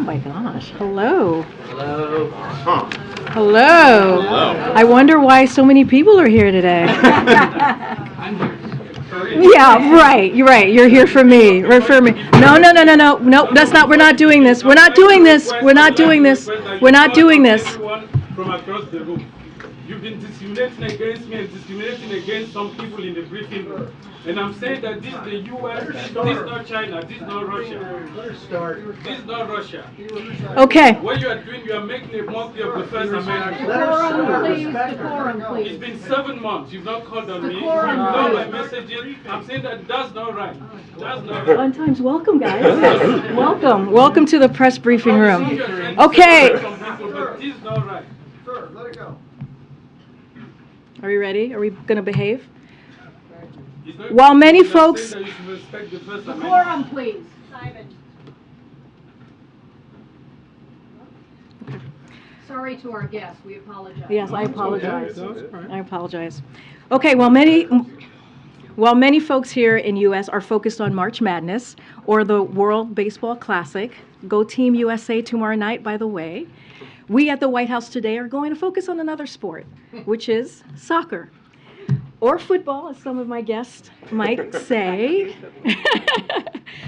my gosh. Hello. Hello. Hello. Hello. I wonder why so many people are here today. Yeah, right. You're right. You're here for me. Refer me. No. Nope, that's not. We're not doing this. We're not doing this. We're not doing this. We're not doing this. From across the room. You've been discriminating against me and discriminating against some people in the briefing room. And I'm saying that this is the U.S., this is not China, this is not Russia. This is not Russia. Okay. What you are doing, you are making a mockery of the First Amendment. Decorum, please. It's been 7 months. You've not called on me. You've ignored my messages. I'm saying that that's not right. That's not right. Fun times. Welcome, guys. Welcome. Welcome to the press briefing room. Okay. But this is not right. Sir, let it go. Are we ready? Are we going to behave? While many folks... Decorum, please. Simon. Sorry to our guests. We apologize. Yes, I apologize. I apologize. Okay, while many folks here in U.S. are focused on March Madness or the World Baseball Classic, go Team USA tomorrow night, by the way, we at the White House today are going to focus on another sport, which is soccer. Or football, as some of my guests might say,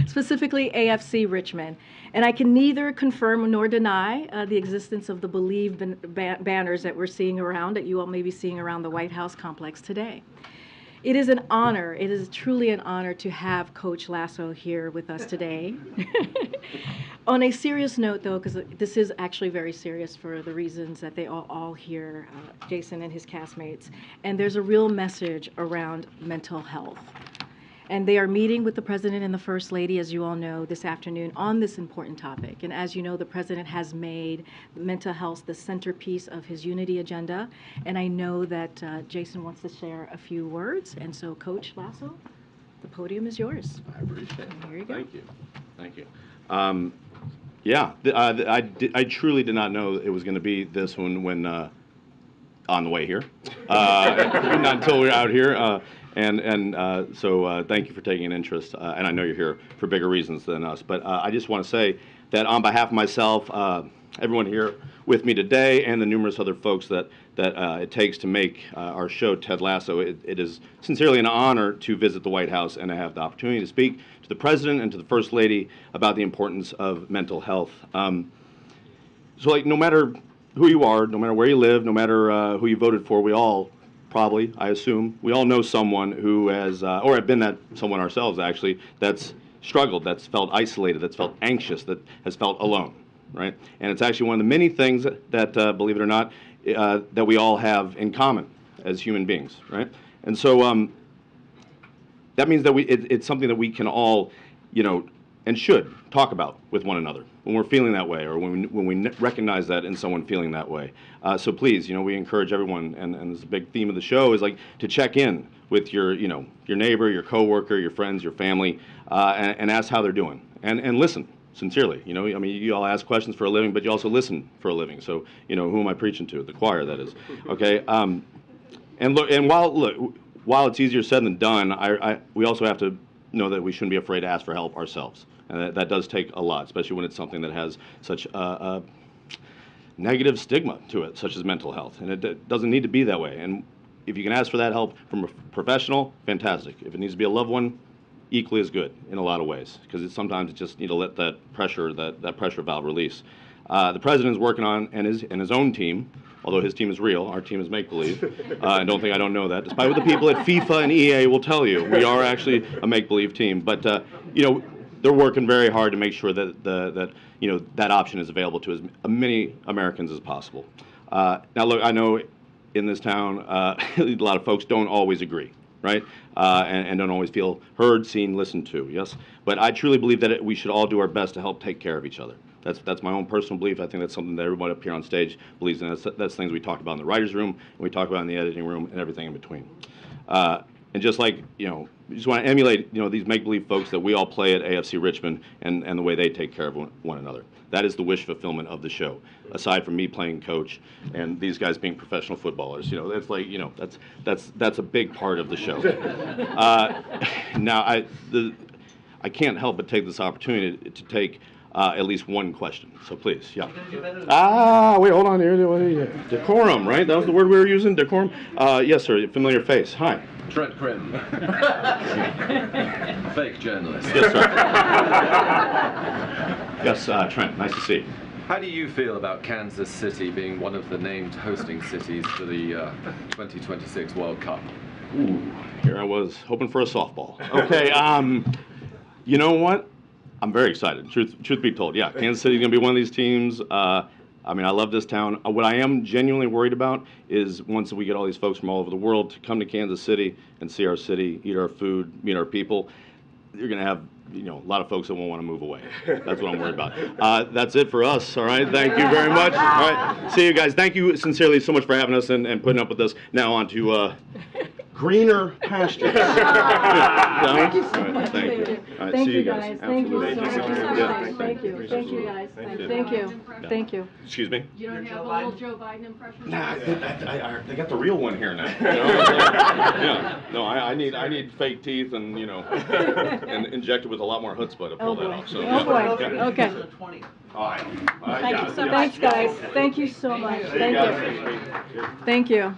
specifically AFC Richmond. And I can neither confirm nor deny the existence of the Believe banners that we're seeing around, that you all may be seeing around the White House complex today. It is an honor, it is truly an honor to have Coach Lasso here with us today. On a serious note, though, because this is actually very serious for the reasons that they all hear, Jason and his castmates, and there's a real message around mental health. And they are meeting with the President and the First Lady, as you all know, this afternoon on this important topic. And as you know, the President has made mental health the centerpiece of his unity agenda. And I know that Jason wants to share a few words. And so, Coach Lasso, the podium is yours. I appreciate it. Here you go. Thank you. Thank you. I truly did not know it was going to be this one when on the way here. Not until we were out here. So thank you for taking an interest, and I know you're here for bigger reasons than us, but I just want to say that on behalf of myself, everyone here with me today, and the numerous other folks that it takes to make our show, Ted Lasso, it is sincerely an honor to visit the White House and to have the opportunity to speak to the President and to the First Lady about the importance of mental health. No matter who you are, no matter where you live, no matter who you voted for, we all probably, I assume, we all know someone who has, or have been that someone ourselves actually, that's struggled, that's felt isolated, that's felt anxious, that has felt alone, right? And it's actually one of the many things that believe it or not, that we all have in common as human beings, right? And so that means that it's something that we can all, and should talk about with one another when we're feeling that way, or when we recognize that in someone feeling that way. So please, we encourage everyone, and this is a big theme of the show, is like to check in with your neighbor, your coworker, your friends, your family, and ask how they're doing, and listen sincerely. You all ask questions for a living, but you also listen for a living. So who am I preaching to? The choir, that is. Okay. And while it's easier said than done, we also have to know that we shouldn't be afraid to ask for help ourselves. And that does take a lot, especially when it's something that has such a negative stigma to it, such as mental health. And it doesn't need to be that way. And if you can ask for that help from a professional, fantastic. If it needs to be a loved one, equally as good in a lot of ways, because sometimes you just need to let that pressure valve release. The President is working on, and his own team, although his team is real, our team is make-believe, and don't think I don't know that, despite what the people at FIFA and EA will tell you. We are actually a make-believe team, but they're working very hard to make sure that that option is available to as many Americans as possible. Now, look, I know in this town, a lot of folks don't always agree, right? And don't always feel heard, seen, listened to, yes? But I truly believe that we should all do our best to help take care of each other. That's my own personal belief. I think that's something that everybody up here on stage believes in. That's things we talked about in the writer's room, and we talk about in the editing room, and everything in between. And just like, we just want to emulate, these make-believe folks that we all play at AFC Richmond and the way they take care of one another. That is the wish fulfillment of the show, aside from me playing coach and these guys being professional footballers. That's like, that's a big part of the show. Now, I can't help but take this opportunity to take at least one question. So please, yeah. Wait, hold on here. Decorum, right? That was the word we were using, decorum? Yes, sir, familiar face. Hi. Trent Crim. Fake journalist. Yes, sir. Yes, Trent, nice to see you. How do you feel about Kansas City being one of the named hosting cities for the 2026 World Cup? Ooh, here I was hoping for a softball. Okay, you know what? I'm very excited. Truth be told, yeah, Kansas City is going to be one of these teams. I mean, I love this town. What I am genuinely worried about is once we get all these folks from all over the world to come to Kansas City and see our city, eat our food, meet our people, you're going to have, a lot of folks that won't want to move away. That's what I'm worried about. That's it for us, all right? Thank you very much. All right, see you guys. Thank you sincerely so much for having us and putting up with us. Now on to greener pastures. Thank you so much. Thank you. All right, Thank see you you guys. Thank you so Absolutely. much. Yeah. Thank you. Thank you, guys. Thank you. Thank you. Excuse me? You don't have a little Joe Biden impression? Nah, they got the real one here now. Yeah. No, I need fake teeth and and injected with a lot more chutzpah to pull that off. So. Oh boy. Okay. All right. Thank you so much. Thanks, guys. Thank you so much. Thank you. Thank you.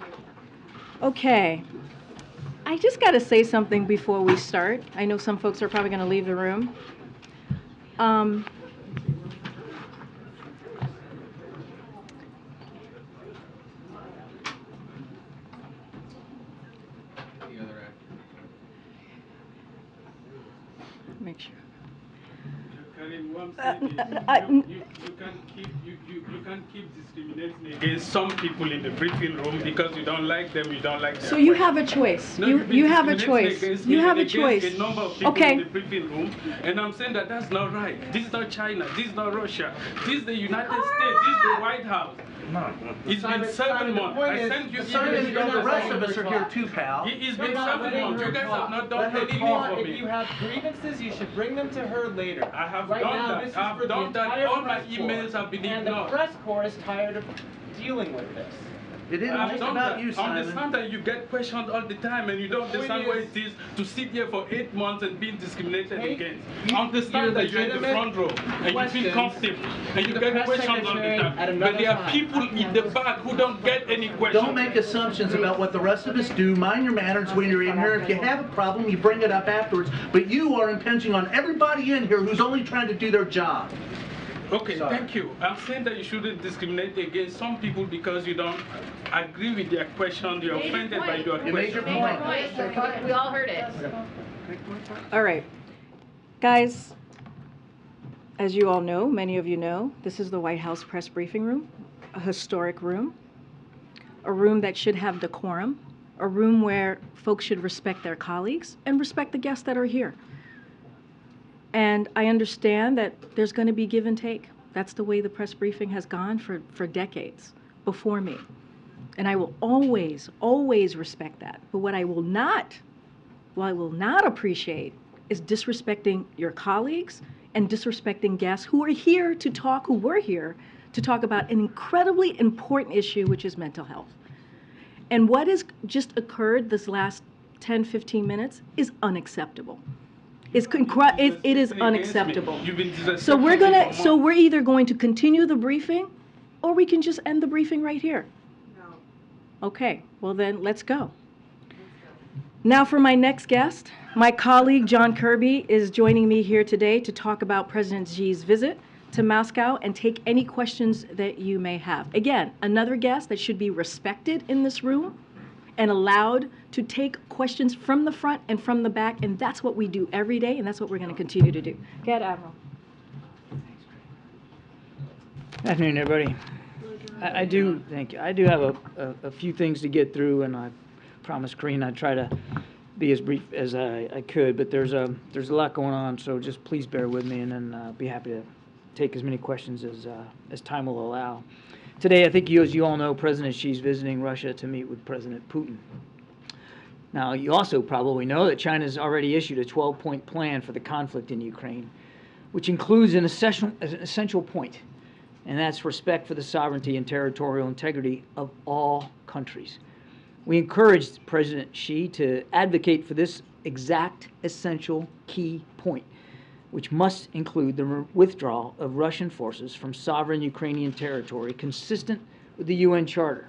Okay. I just got to say something before we start. I know some folks are probably going to leave the room. Make sure. Karine, what I'm saying is you can't keep discriminating against some people in the briefing room because you don't like them, you don't like them. So you have a choice. No, You have a choice. You have a choice. A number of people Okay. in the briefing room, and I'm saying that that's not right. This is not China. This is not Russia. This is the United States. This is the White House. It's been 7 months. I sent you emails. The rest of us are here too, pal. It's been 7 months. You guys have not done anything for If you me. have grievances, you should bring them to her later. I have Right done now, that. this is I've for the done that. entire All my press emails corps, have been and the ignored. press corps is tired of dealing with this. It isn't I've just done about that. you, I Simon. understand that you get questioned all the time and you don't understand what it is to sit here for 8 months and being discriminated Take against. you- I understand your that you're in the legitimate front row and you feel questions comfortable and to you the get press questions all the secretary at time. another But there are time. people in the back who don't get any questions. Don't make assumptions about what the rest of us do. Mind your manners when you're in here. If you have a problem, you bring it up afterwards. But you are impinging on everybody in here who's only trying to do their job. Okay, thank you. I'm saying that you shouldn't discriminate against some people because you don't agree with their question, you're offended by your You made your question. point. We all heard it. All right. Guys, as you all know, many of you know, this is the White House press briefing room, a historic room, a room that should have decorum, a room where folks should respect their colleagues and respect the guests that are here. And I understand that there's going to be give and take. That's the way the press briefing has gone for decades before me. And I will always, always respect that. But what I will not appreciate is disrespecting your colleagues and disrespecting guests who are here to talk, who were here to talk about an incredibly important issue, which is mental health. And what has just occurred this last 10, 15 minutes is unacceptable. It is unacceptable. So we're either going to continue the briefing or we can just end the briefing right here. No. Okay, well then let's go. Now for my next guest, my colleague John Kirby is joining me here today to talk about President Xi's visit to Moscow and take any questions that you may have. Again, another guest that should be respected in this room and allowed to take questions from the front and from the back, and that's what we do every day, and that's what we're going to continue to do. Go ahead, Admiral. Good afternoon, everybody. Thank you. I do have a few things to get through, and I promised Karine I'd try to be as brief as I could, but there's a lot going on, so just please bear with me, and then be happy to take as many questions as time will allow. Today, I think as you all know, President Xi's visiting Russia to meet with President Putin. Now, you also probably know that China's already issued a 12-point plan for the conflict in Ukraine, which includes an essential point, and that's respect for the sovereignty and territorial integrity of all countries. We encouraged President Xi to advocate for this exact essential key point, which must include the withdrawal of Russian forces from sovereign Ukrainian territory consistent with the UN Charter.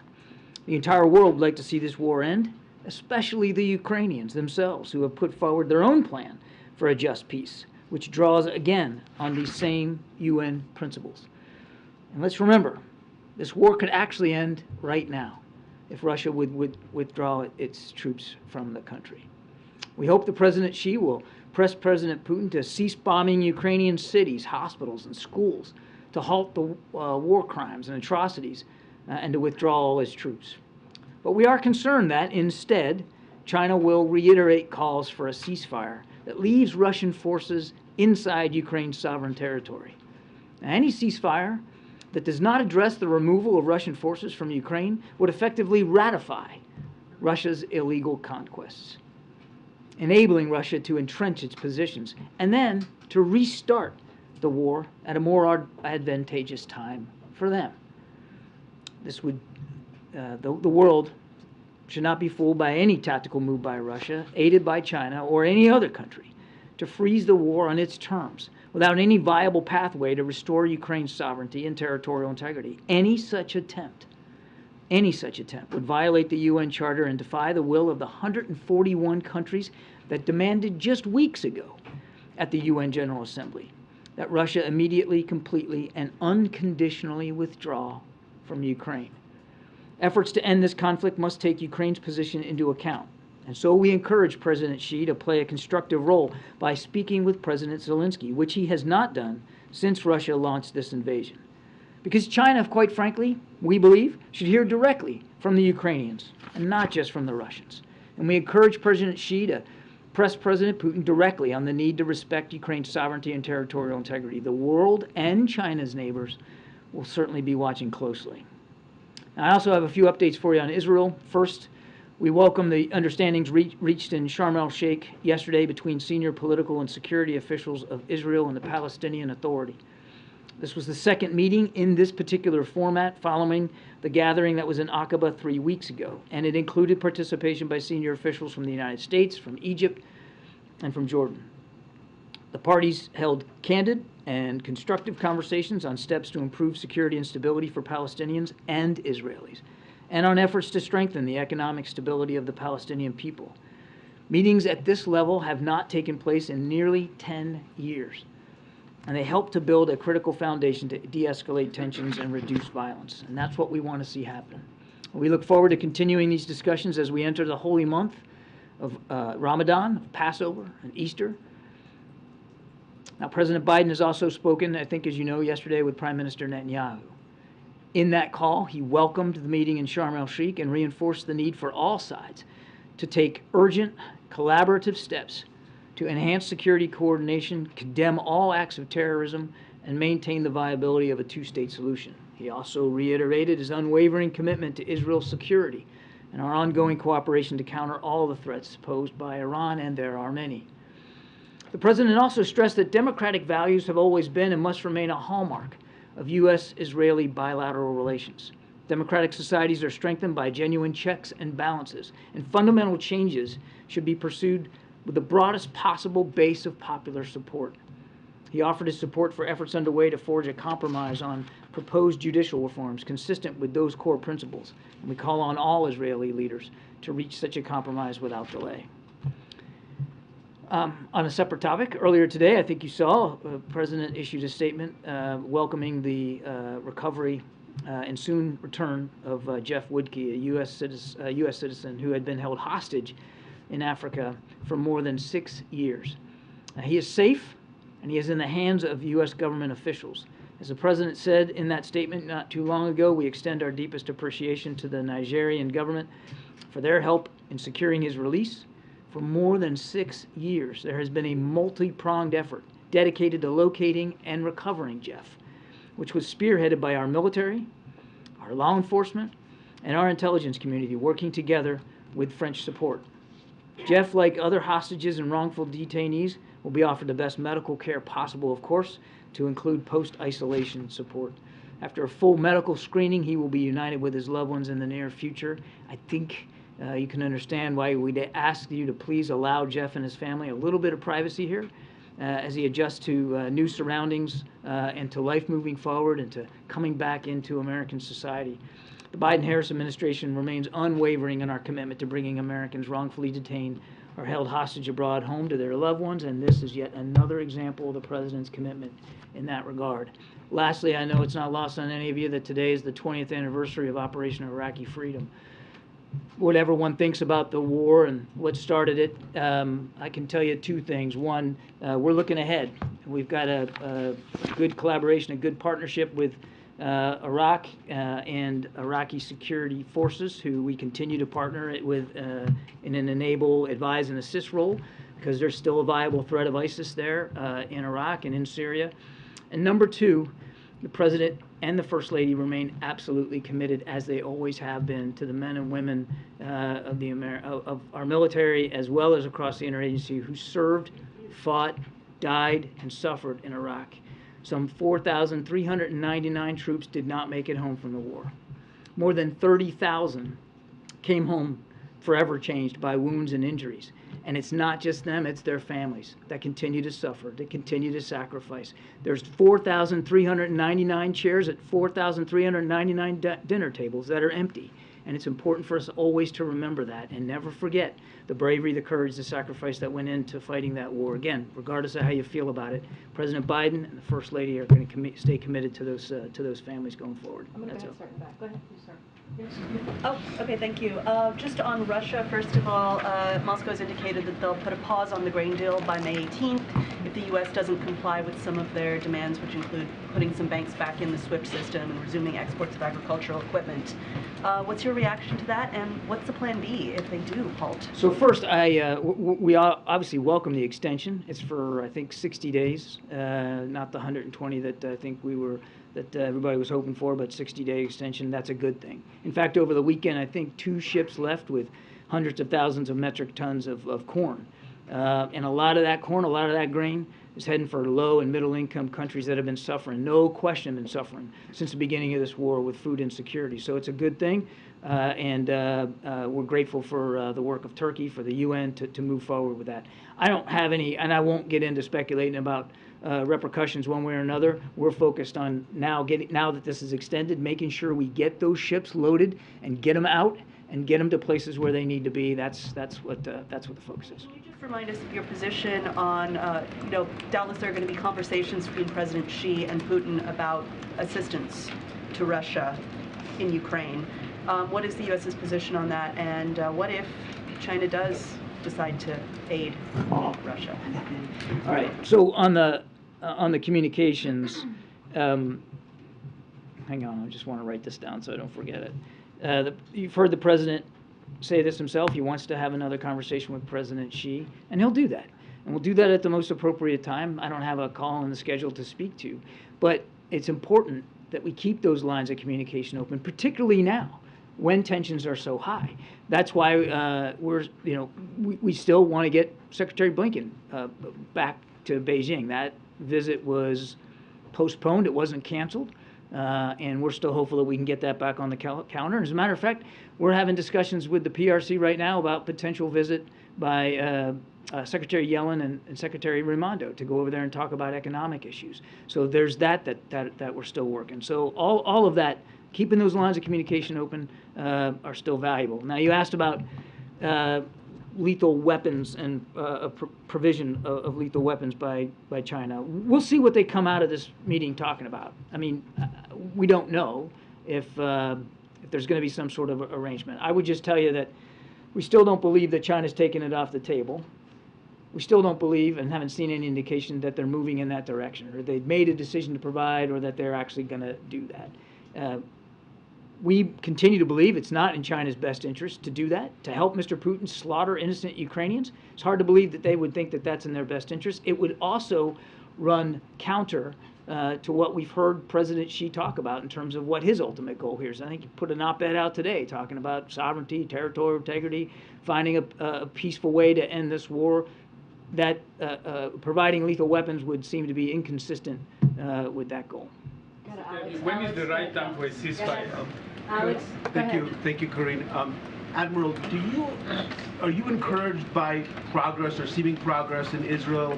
The entire world would like to see this war end, especially the Ukrainians themselves, who have put forward their own plan for a just peace, which draws again on these same UN principles. And let's remember, this war could actually end right now if Russia would withdraw its troops from the country. We hope that President Xi will press President Putin to cease bombing Ukrainian cities, hospitals, and schools, to halt the war crimes and atrocities, and to withdraw all his troops. But we are concerned that, instead, China will reiterate calls for a ceasefire that leaves Russian forces inside Ukraine's sovereign territory. Now, any ceasefire that does not address the removal of Russian forces from Ukraine would effectively ratify Russia's illegal conquests, enabling Russia to entrench its positions and then to restart the war at a more advantageous time for them. This would, the world should not be fooled by any tactical move by Russia, aided by China or any other country, to freeze the war on its terms without any viable pathway to restore Ukraine's sovereignty and territorial integrity. Any such attempt would violate the UN Charter and defy the will of the 141 countries that demanded just weeks ago at the UN General Assembly that Russia immediately, completely, and unconditionally withdraw from Ukraine. Efforts to end this conflict must take Ukraine's position into account. And so we encourage President Xi to play a constructive role by speaking with President Zelensky, which he has not done since Russia launched this invasion. Because China, quite frankly, we believe, should hear directly from the Ukrainians and not just from the Russians. And we encourage President Xi to press President Putin directly on the need to respect Ukraine's sovereignty and territorial integrity. The world and China's neighbors will certainly be watching closely. Now, I also have a few updates for you on Israel. First, we welcome the understandings reached in Sharm el-Sheikh yesterday between senior political and security officials of Israel and the Palestinian Authority. This was the second meeting in this particular format following the gathering that was in Aqaba 3 weeks ago, and it included participation by senior officials from the United States, from Egypt, and from Jordan. The parties held candid and constructive conversations on steps to improve security and stability for Palestinians and Israelis, and on efforts to strengthen the economic stability of the Palestinian people. Meetings at this level have not taken place in nearly 10 years, and they help to build a critical foundation to de-escalate tensions and reduce violence, and that's what we want to see happen. We look forward to continuing these discussions as we enter the holy month of Ramadan, of Passover, and Easter. Now, President Biden has also spoken, I think as you know, yesterday with Prime Minister Netanyahu. In that call, he welcomed the meeting in Sharm el-Sheikh and reinforced the need for all sides to take urgent, collaborative steps to enhance security coordination, condemn all acts of terrorism, and maintain the viability of a two-state solution. He also reiterated his unwavering commitment to Israel's security and our ongoing cooperation to counter all the threats posed by Iran, and there are many. The President also stressed that democratic values have always been and must remain a hallmark of U.S.-Israeli bilateral relations. Democratic societies are strengthened by genuine checks and balances, and fundamental changes should be pursued with the broadest possible base of popular support. He offered his support for efforts underway to forge a compromise on proposed judicial reforms consistent with those core principles, and we call on all Israeli leaders to reach such a compromise without delay. On a separate topic, earlier today, I think you saw, the President issued a statement welcoming the recovery and soon return of Jeff Woodke, a U.S. citizen who had been held hostage in Africa for more than 6 years. He is safe, and he is in the hands of U.S. government officials. As the President said in that statement not too long ago, we extend our deepest appreciation to the Nigerian government for their help in securing his release. For more than 6 years, there has been a multi-pronged effort dedicated to locating and recovering Jeff, which was spearheaded by our military, our law enforcement, and our intelligence community working together with French support. Jeff, like other hostages and wrongful detainees, will be offered the best medical care possible, of course, to include post-isolation support. After a full medical screening, he will be united with his loved ones in the near future. I think you can understand why we'd ask you to please allow Jeff and his family a little bit of privacy here. as he adjusts to new surroundings and to life moving forward and to coming back into American society. The Biden-Harris administration remains unwavering in our commitment to bringing Americans wrongfully detained or held hostage abroad home to their loved ones, and this is yet another example of the President's commitment in that regard. Lastly, I know it's not lost on any of you that today is the 20th anniversary of Operation Iraqi Freedom. Whatever one thinks about the war and what started it, I can tell you two things. One, we're looking ahead. We've got a good collaboration, a good partnership with Iraq and Iraqi security forces, who we continue to partner with in an enable, advise, and assist role, because there's still a viable threat of ISIS there in Iraq and in Syria. And number two, the President and the First Lady remain absolutely committed, as they always have been, to the men and women of our military, as well as across the interagency, who served, fought, died, and suffered in Iraq. Some 4,399 troops did not make it home from the war. More than 30,000 came home forever changed by wounds and injuries. And it's not just them, it's their families that continue to suffer, that continue to sacrifice. There's 4,399 chairs at 4,399 dinner tables that are empty. And it's important for us always to remember that and never forget the bravery, the courage, the sacrifice that went into fighting that war. Again, regardless of how you feel about it, President Biden and the First Lady are going to stay committed to those families going forward. I'm going to go ahead and start in the back. Go ahead, please, sir. Yes. Oh, okay, thank you. Just on Russia, first of all, Moscow has indicated that they'll put a pause on the grain deal by May 18th if the U.S. doesn't comply with some of their demands, which include putting some banks back in the SWIFT system and resuming exports of agricultural equipment. What's your reaction to that, and what's the plan B if they do halt? So first, we obviously welcome the extension. It's for, I think, 60 days, not the 120 that I think that everybody was hoping for, but 60-day extension. That's a good thing. In fact, over the weekend, I think 2 ships left with hundreds of thousands of metric tons of corn. And a lot of that corn, a lot of that grain is heading for low and middle income countries that have been suffering, no question been suffering since the beginning of this war with food insecurity. So it's a good thing. And we're grateful for the work of Turkey, for the UN to move forward with that. I don't have any, and I won't get into speculating about repercussions one way or another. We're focused on now that this is extended, making sure we get those ships loaded and get them out and get them to places where they need to be. That's what the focus is. Can you just remind us of your position on, doubtless there are going to be conversations between President Xi and Putin about assistance to Russia in Ukraine. What is the U.S.'s position on that, and what if China does decide to aid Russia? All right. So on the communications, hang on. I just want to write this down so I don't forget it. You've heard the president say this himself. He wants to have another conversation with President Xi, and he'll do that. And we'll do that at the most appropriate time. I don't have a call on the schedule to speak to, but it's important that we keep those lines of communication open, particularly now when tensions are so high. That's why we still want to get Secretary Blinken back to Beijing. That visit was postponed. It wasn't canceled. And we're still hopeful that we can get that back on the calendar. As a matter of fact, we're having discussions with the PRC right now about potential visit by Secretary Yellen and Secretary Raimondo to go over there and talk about economic issues. So there's that we're still working. So all of that, keeping those lines of communication open, are still valuable. Now, you asked about lethal weapons and provision of lethal weapons by China. We'll see what they come out of this meeting talking about. I mean, we don't know if there's going to be some sort of arrangement. I would just tell you that we still don't believe that China's taken it off the table. We still don't believe and haven't seen any indication that they're moving in that direction, or they've made a decision to provide, or that they're actually going to do that. We continue to believe it's not in China's best interest to do that, to help Mr. Putin slaughter innocent Ukrainians. It's hard to believe that they would think that that's in their best interest. It would also run counter to what we've heard President Xi talk about in terms of what his ultimate goal here is. I think he put an op-ed out today talking about sovereignty, territorial integrity, finding a peaceful way to end this war. That providing lethal weapons would seem to be inconsistent with that goal. When is the right time for a ceasefire? Alex, Thank you, Karine. Admiral, are you encouraged by progress or seeming progress in Israel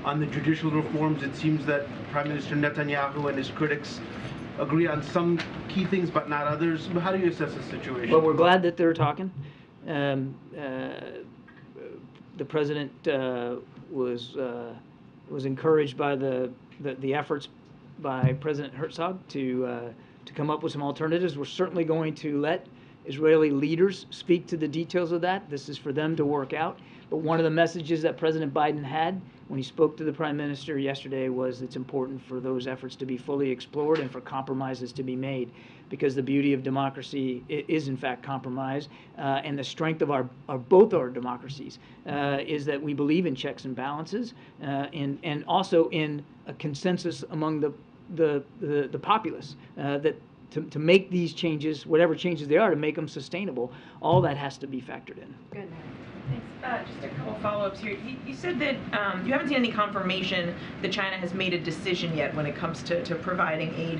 On the judicial reforms, it seems that Prime Minister Netanyahu and his critics agree on some key things but not others. How do you assess the situation? Well, we're glad that they're talking. The president was encouraged by the efforts by President Herzog to come up with some alternatives. We're certainly going to let Israeli leaders speak to the details of that. This is for them to work out. But one of the messages that President Biden had when he spoke to the Prime Minister yesterday was it's important for those efforts to be fully explored and for compromises to be made, because the beauty of democracy is in fact compromise, and the strength of both our democracies is that we believe in checks and balances, and also in a consensus among the populace that to make these changes, whatever changes they are, to make them sustainable, all that has to be factored in. Good. Thanks. Just a couple follow-ups here. You said that you haven't seen any confirmation that China has made a decision yet when it comes to providing aid.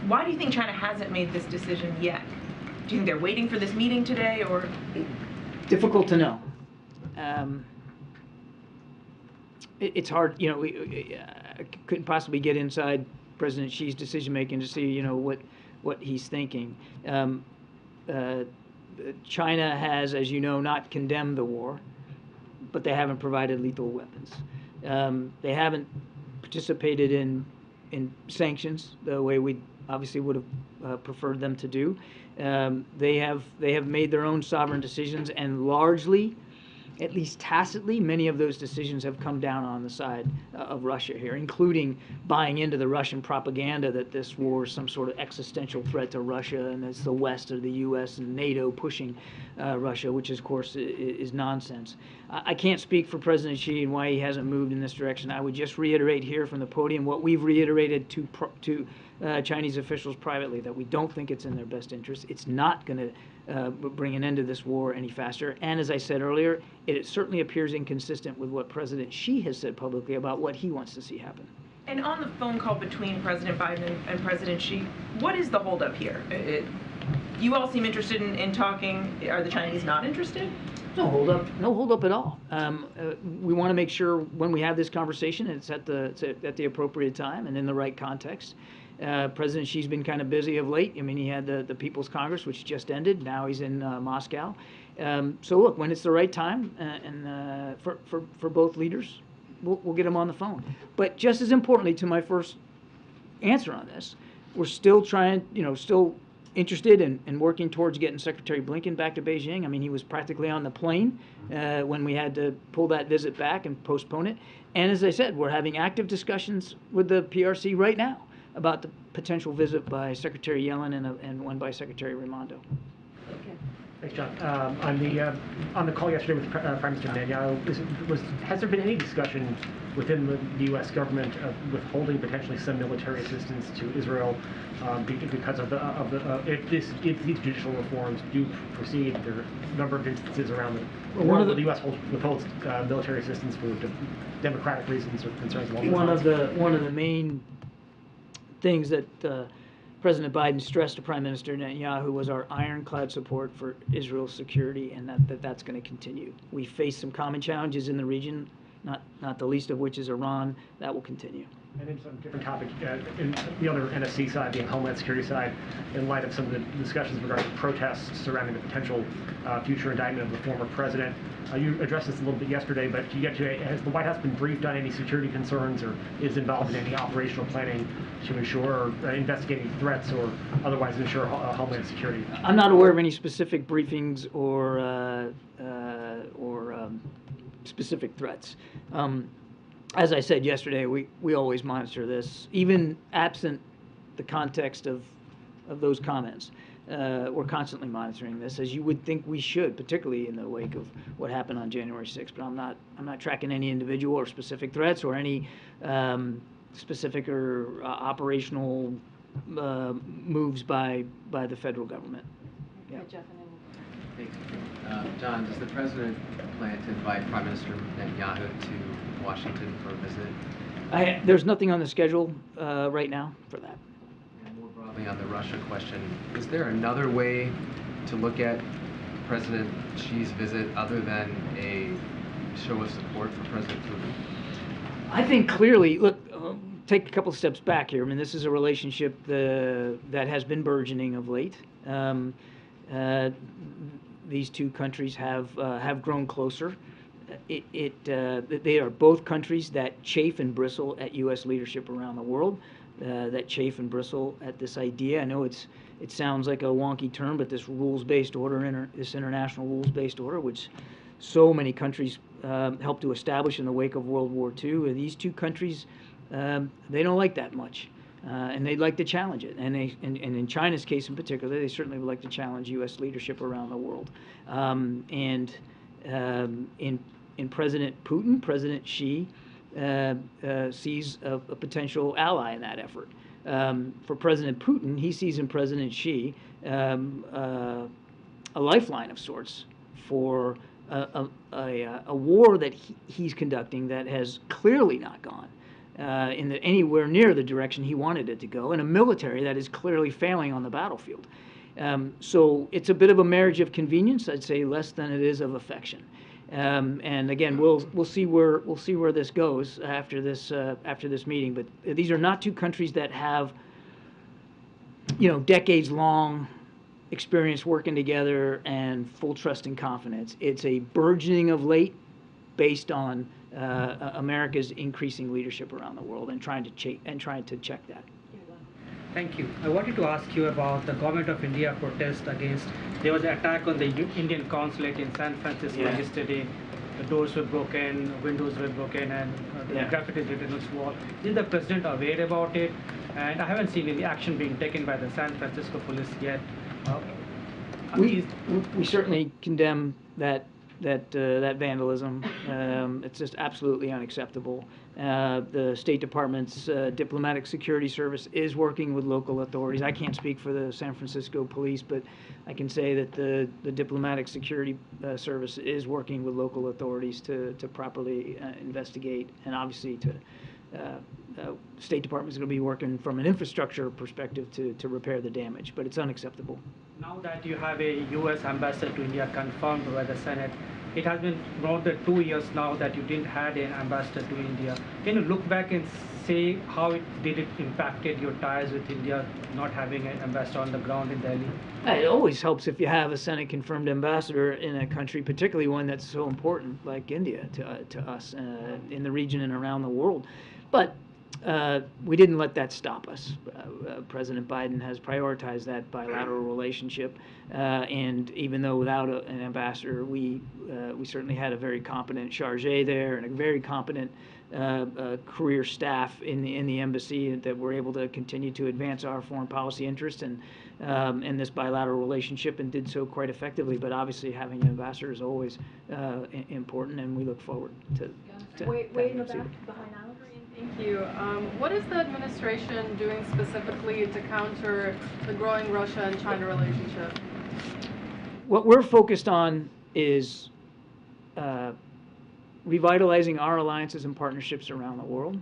Why do you think China hasn't made this decision yet? Do you think they're waiting for this meeting today, or? Difficult to know. It's hard, you know, I couldn't possibly get inside President Xi's decision-making to see, you know, what he's thinking. China has, as you know, not condemned the war, but they haven't provided lethal weapons. They haven't participated in sanctions the way we obviously would have preferred them to do. They have made their own sovereign decisions, and largely, at least tacitly, many of those decisions have come down on the side of Russia here, including buying into the Russian propaganda that this war is some sort of existential threat to Russia, and it's the West or the U.S. and NATO pushing Russia, which, of course, is nonsense. I can't speak for President Xi and why he hasn't moved in this direction. I would just reiterate here from the podium what we've reiterated to Chinese officials privately, that we don't think it's in their best interest. It's not going to bring an end to this war any faster. And as I said earlier, it certainly appears inconsistent with what President Xi has said publicly about what he wants to see happen. And on the phone call between President Biden and President Xi, what is the holdup here? You all seem interested in talking. Are the Chinese not interested? No holdup at all. We want to make sure when we have this conversation, it's at the appropriate time and in the right context. President Xi's been kind of busy of late. I mean, he had the People's Congress, which just ended. Now he's in Moscow. So look, when it's the right time, and for both leaders, we'll get them on the phone. But just as importantly, to my first answer on this, we're still trying, still interested in working towards getting Secretary Blinken back to Beijing. I mean, he was practically on the plane when we had to pull that visit back and postpone it. And as I said, we're having active discussions with the PRC right now about the potential visit by Secretary Yellen and one by Secretary Raimondo. Thanks, John. On the call yesterday with Prime Minister Netanyahu, has there been any discussion within the U.S. government of withholding potentially some military assistance to Israel because of if these judicial reforms do proceed? There are a number of instances around the world where the U.S. withholds military assistance for democratic reasons or concerns along those lines. One of the main things that President Biden stressed to Prime Minister Netanyahu was our ironclad support for Israel's security, and that's going to continue. We face some common challenges in the region, not the least of which is Iran. That will continue. And then some different topic, in the other NSC side, the Homeland Security side, in light of some of the discussions regarding protests surrounding the potential future indictment of the former president. You addressed this a little bit yesterday, but has the White House been briefed on any security concerns or is involved in any operational planning to ensure investigating threats or otherwise ensure Homeland Security? I'm not aware of any specific briefings or specific threats. As I said yesterday, we always monitor this, even absent the context of those comments. We're constantly monitoring this, as you would think we should, particularly in the wake of what happened on January 6th. But I'm not tracking any individual or specific threats or any specific or operational moves by the federal government. Yeah. Jeff, thanks. John, does the president plan to invite Prime Minister Netanyahu to Washington for a visit? There's nothing on the schedule right now for that. And more broadly on the Russia question, is there another way to look at President Xi's visit other than a show of support for President Putin? I think clearly, look, take a couple of steps back here. I mean, this is a relationship that has been burgeoning of late. These two countries have grown closer. They are both countries that chafe and bristle at U.S. leadership around the world, that chafe and bristle at this idea. I know it sounds like a wonky term, but this rules-based order, this international rules-based order, which so many countries helped to establish in the wake of World War II. These two countries, they don't like that much, and they'd like to challenge it. And in China's case in particular, they certainly would like to challenge U.S. leadership around the world. In President Putin, President Xi sees a potential ally in that effort. For President Putin, he sees in President Xi a lifeline of sorts for a war that he's conducting that has clearly not gone anywhere near the direction he wanted it to go, and a military that is clearly failing on the battlefield. So it's a bit of a marriage of convenience, I'd say, less than it is of affection. And again, we'll see where this goes after this meeting. But these are not two countries that have, decades-long experience working together and full trust and confidence. It's a burgeoning of late, based on America's increasing leadership around the world and trying to check that. Thank you. I wanted to ask you about the government of India protest against, there was an attack on the Indian consulate in San Francisco yesterday. The doors were broken, windows were broken, and the graffiti is written on its wall. Is the president aware about it? And I haven't seen any action being taken by the San Francisco police yet. We certainly condemn that vandalism. It's just absolutely unacceptable. The State Department's Diplomatic Security Service is working with local authorities. I can't speak for the San Francisco police, but I can say that the Diplomatic Security Service is working with local authorities to properly investigate, and obviously State Department is going to be working from an infrastructure perspective to repair the damage, but it's unacceptable. Now that you have a U.S. ambassador to India confirmed by the Senate, it has been more than 2 years now that you didn't have an ambassador to India. Can you look back and say how it impacted your ties with India, not having an ambassador on the ground in Delhi? It always helps if you have a Senate-confirmed ambassador in a country, particularly one that's so important like India to us in the region and around the world. But we didn't let that stop us. President Biden has prioritized that bilateral relationship, and even though without an ambassador, we certainly had a very competent charge there and a very competent career staff in the embassy that were able to continue to advance our foreign policy interests and this bilateral relationship, and did so quite effectively. But obviously, having an ambassador is always important, and we look forward to Wait in the back, behind Alex. Thank you. What is the administration doing specifically to counter the growing Russia and China relationship? What we're focused on is revitalizing our alliances and partnerships around the world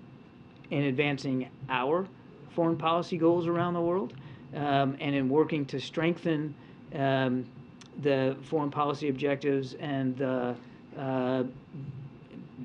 and advancing our foreign policy goals around the world, and in working to strengthen the foreign policy objectives and the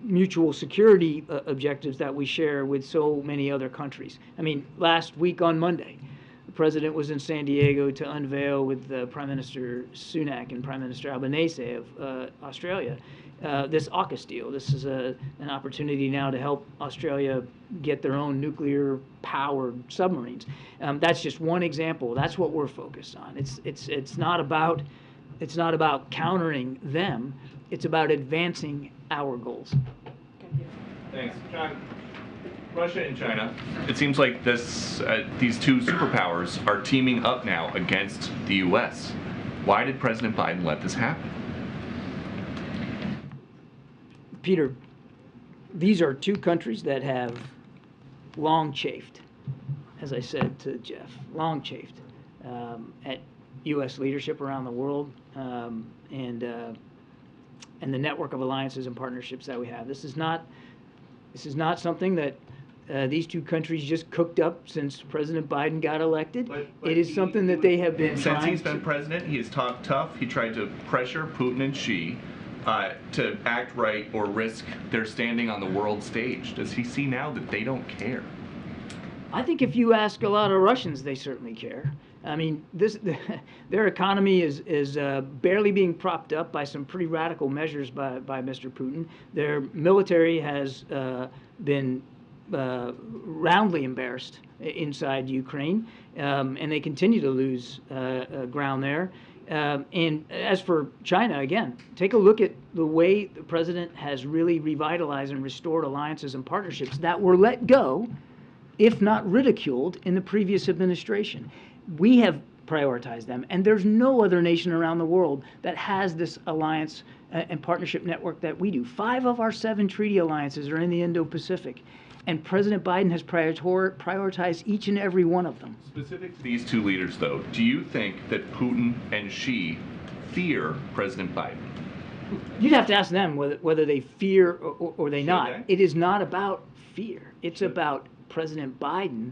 mutual security objectives that we share with so many other countries. I mean, last week on Monday, the President was in San Diego to unveil with Prime Minister Sunak and Prime Minister Albanese of Australia this AUKUS deal. This is an opportunity now to help Australia get their own nuclear-powered submarines. That's just one example. That's what we're focused on. It's not about countering them. It's about advancing our goals. Thanks. John, Russia and China, it seems like these two superpowers are teaming up now against the U.S. Why did President Biden let this happen? Peter, these are two countries that have long chafed, as I said to Jeff, long chafed at U.S. leadership around the world, and the network of alliances and partnerships that we have. This is not something that these two countries just cooked up since President Biden got elected. It is something that they have been Since he's been president, he has talked tough. He tried to pressure Putin and Xi to act right or risk their standing on the world stage? Does he see now that they don't care? I think if you ask a lot of Russians, they certainly care. I mean, their economy is barely being propped up by some pretty radical measures by Mr. Putin. Their military has been roundly embarrassed inside Ukraine, and they continue to lose ground there. And as for China, again, take a look at the way the president has really revitalized and restored alliances and partnerships that were let go, if not ridiculed, in the previous administration. We have prioritized them, and there's no other nation around the world that has this alliance and partnership network that we do. 5 of our 7 treaty alliances are in the Indo-Pacific, and President Biden has prioritized each and every one of them. Specific to these two leaders, though, do you think that Putin and Xi fear President Biden? You'd have to ask them whether they fear or they not. It is not about fear. It's about President Biden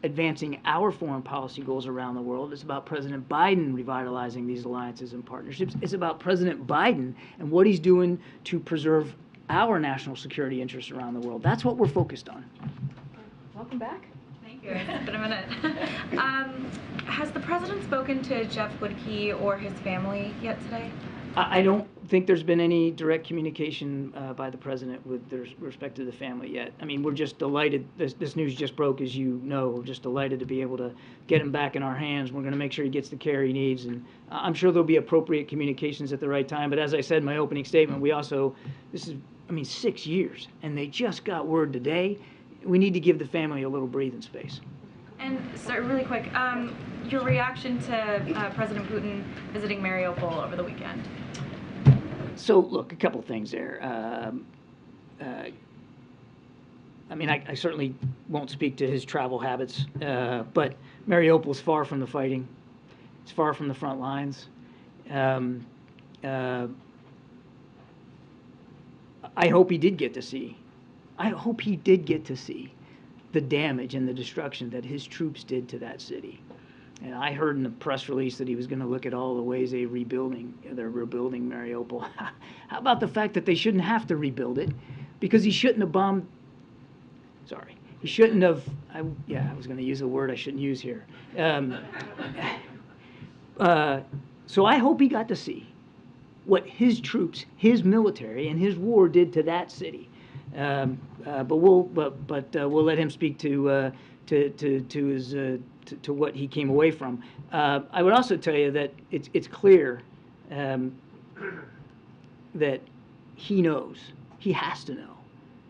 advancing our foreign policy goals around the world. It's about President Biden revitalizing these alliances and partnerships. It's about President Biden and what he's doing to preserve our national security interests around the world. That's what we're focused on. Welcome back. Thank you. It's been a minute. Has the president spoken to Jeff Woodke or his family yet today? I don't think there's been any direct communication by the president with respect to the family yet. I mean, we're just delighted. This news just broke, as you know. We're just delighted to be able to get him back in our hands. We're going to make sure he gets the care he needs, and I'm sure there'll be appropriate communications at the right time. But as I said in my opening statement, we also, this is, 6 years, and they just got word today. We need to give the family a little breathing space. And so, really quick, your reaction to President Putin visiting Mariupol over the weekend? So, look, a couple things there. I certainly won't speak to his travel habits, but Mariupol is far from the fighting. It's far from the front lines. I hope he did get to see. I hope he did get to see the damage and the destruction that his troops did to that city. And I heard in the press release that he was going to look at all the ways they're rebuilding Mariupol. How about the fact that they shouldn't have to rebuild it? Because he shouldn't have bombed. Sorry. He shouldn't have. I was going to use a word I shouldn't use here. So I hope he got to see what his troops, his military, and his war did to that city. But we'll let him speak to what he came away from. I would also tell you that it's clear that he knows, he has to know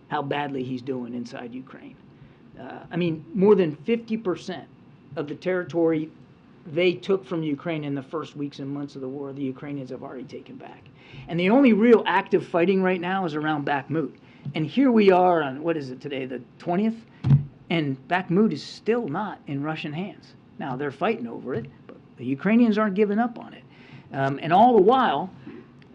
how badly he's doing inside Ukraine. More than 50% of the territory they took from Ukraine in the first weeks and months of the war, the Ukrainians have already taken back. And the only real active fighting right now is around Bakhmut. And here we are on, what is it today, the 20th? And Bakhmut is still not in Russian hands. Now, they're fighting over it, but the Ukrainians aren't giving up on it. And all the while,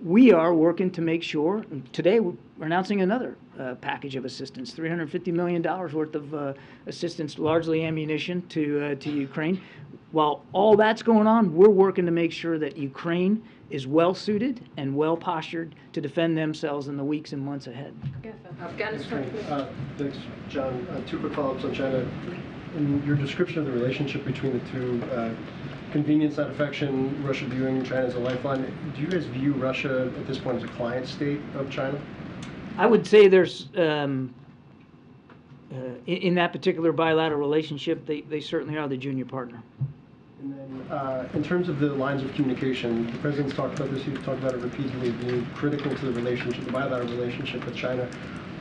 we are working to make sure, today we're announcing another package of assistance, $350 million worth of assistance, largely ammunition, to Ukraine. While all that's going on, we're working to make sure that Ukraine is well-suited and well-postured to defend themselves in the weeks and months ahead. Afghanistan. Thanks, John. 2 quick follow-ups on China. In your description of the relationship between the two, convenience, not affection, Russia viewing China as a lifeline, do you guys view Russia at this point as a client state of China? I would say there's, in that particular bilateral relationship, they certainly are the junior partner. And then, in terms of the lines of communication, the president's talked about this, he's talked about it repeatedly, being critical to the relationship, the bilateral relationship with China.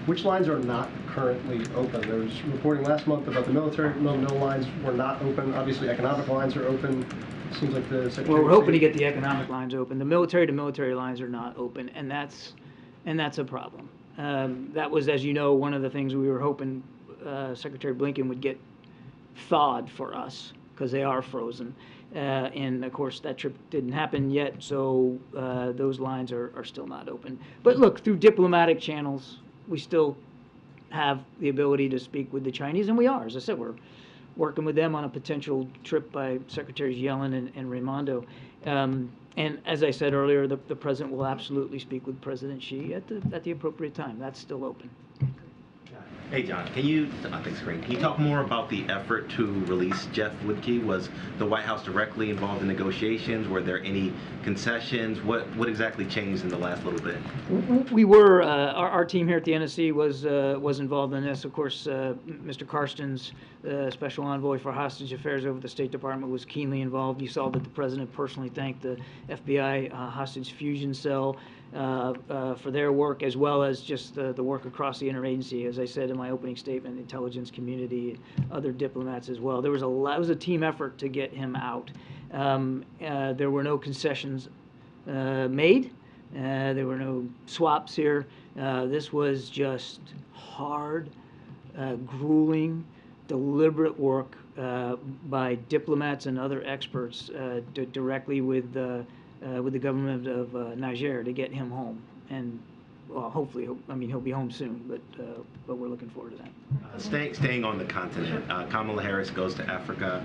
Which lines are not currently open? There was reporting last month about the military, no lines were not open. Obviously, economic lines are open. Seems like the Secretary. Well, we're hoping to get the economic lines open. The military-to-military lines are not open, and that's a problem. That was, as you know, one of the things we were hoping Secretary Blinken would get thawed for us, because they are frozen. And of course, that trip didn't happen yet, so those lines are still not open. But look, through diplomatic channels, we still have the ability to speak with the Chinese, and we are. As I said, we're working with them on a potential trip by Secretaries Yellen and Raimondo. And as I said earlier, the president will absolutely speak with President Xi at the appropriate time. That's still open. Hey, John, thanks, Karine. Can you talk more about the effort to release Jeff Woodke? Was the White House directly involved in negotiations? Were there any concessions? What exactly changed in the last little bit? We were, our team here at the NSC was involved in this. Of course, Mr. Carstens, Special Envoy for Hostage Affairs over the State Department, was keenly involved. You saw that the President personally thanked the FBI Hostage Fusion Cell for their work, as well as just the work across the interagency. As I said in my opening statement, the intelligence community, other diplomats as well. It was a team effort to get him out. There were no concessions made. There were no swaps here. This was just hard, grueling, deliberate work by diplomats and other experts directly with the government of Niger to get him home. And well, hopefully, he'll be home soon, but we're looking forward to that. Staying on the continent, Kamala Harris goes to Africa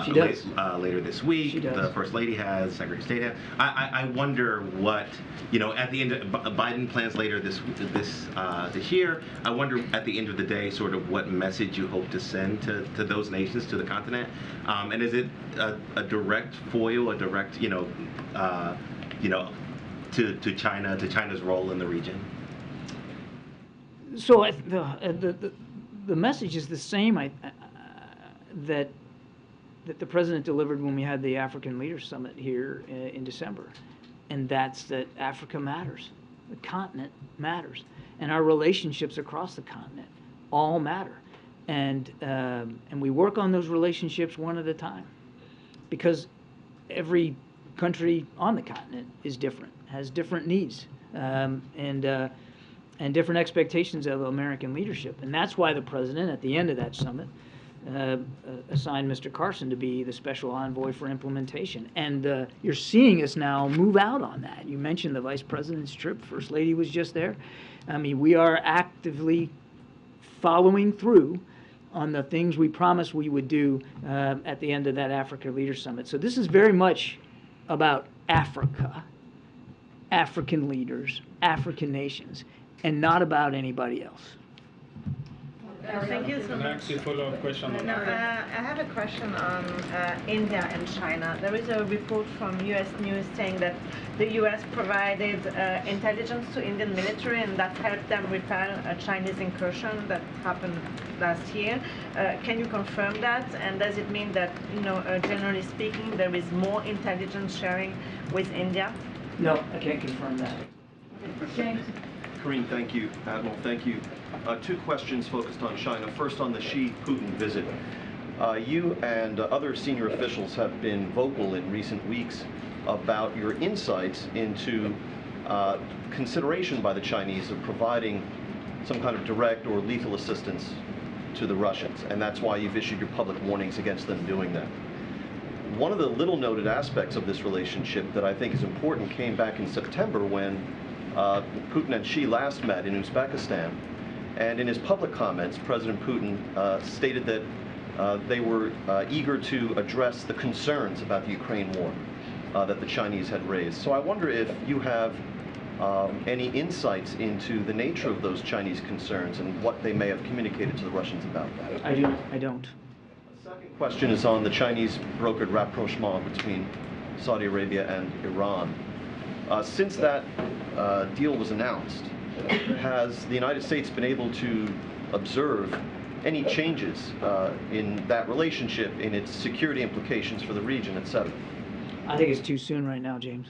She does. Later this week. She does. The First Lady has, Secretary of State has. I wonder what, at the end, Biden plans later this year. I wonder at the end of the day, sort of what message you hope to send to those nations, to the continent, and is it a direct foil, a direct, to China, to China's role in the region? So the message is the same that the president delivered when we had the African Leaders Summit here in December, and that's that Africa matters, the continent matters, and our relationships across the continent all matter, and we work on those relationships one at a time, because every country on the continent is different, has different needs, and different expectations of American leadership. And that's why the president, at the end of that summit, assigned Mr. Carson to be the special envoy for implementation. And you're seeing us now move out on that. You mentioned the vice president's trip. First Lady was just there. We are actively following through on the things we promised we would do at the end of that Africa Leaders Summit. So this is very much about Africa, African leaders, African nations, and not about anybody else. Thank you so much. Can I ask you a follow-up question on that? I have a question on India and China. There is a report from U.S. News saying that the U.S. provided intelligence to Indian military, and that helped them repel a Chinese incursion that happened last year. Can you confirm that? And does it mean that, generally speaking, there is more intelligence sharing with India? No, I can't confirm that. James. Karine, thank you. Admiral, thank you. Two questions focused on China. First, on the Xi-Putin visit. You and other senior officials have been vocal in recent weeks about your insights into consideration by the Chinese of providing some kind of direct or lethal assistance to the Russians, and that's why you've issued your public warnings against them doing that. One of the little noted aspects of this relationship that I think is important came back in September when Putin and Xi last met in Uzbekistan, and in his public comments, President Putin stated that they were eager to address the concerns about the Ukraine war that the Chinese had raised. So I wonder if you have any insights into the nature of those Chinese concerns and what they may have communicated to the Russians about that. I don't. The second question is on the Chinese brokered rapprochement between Saudi Arabia and Iran. Since that deal was announced, has the United States been able to observe any changes in that relationship, in its security implications for the region, etc.? I think it's too soon right now, James.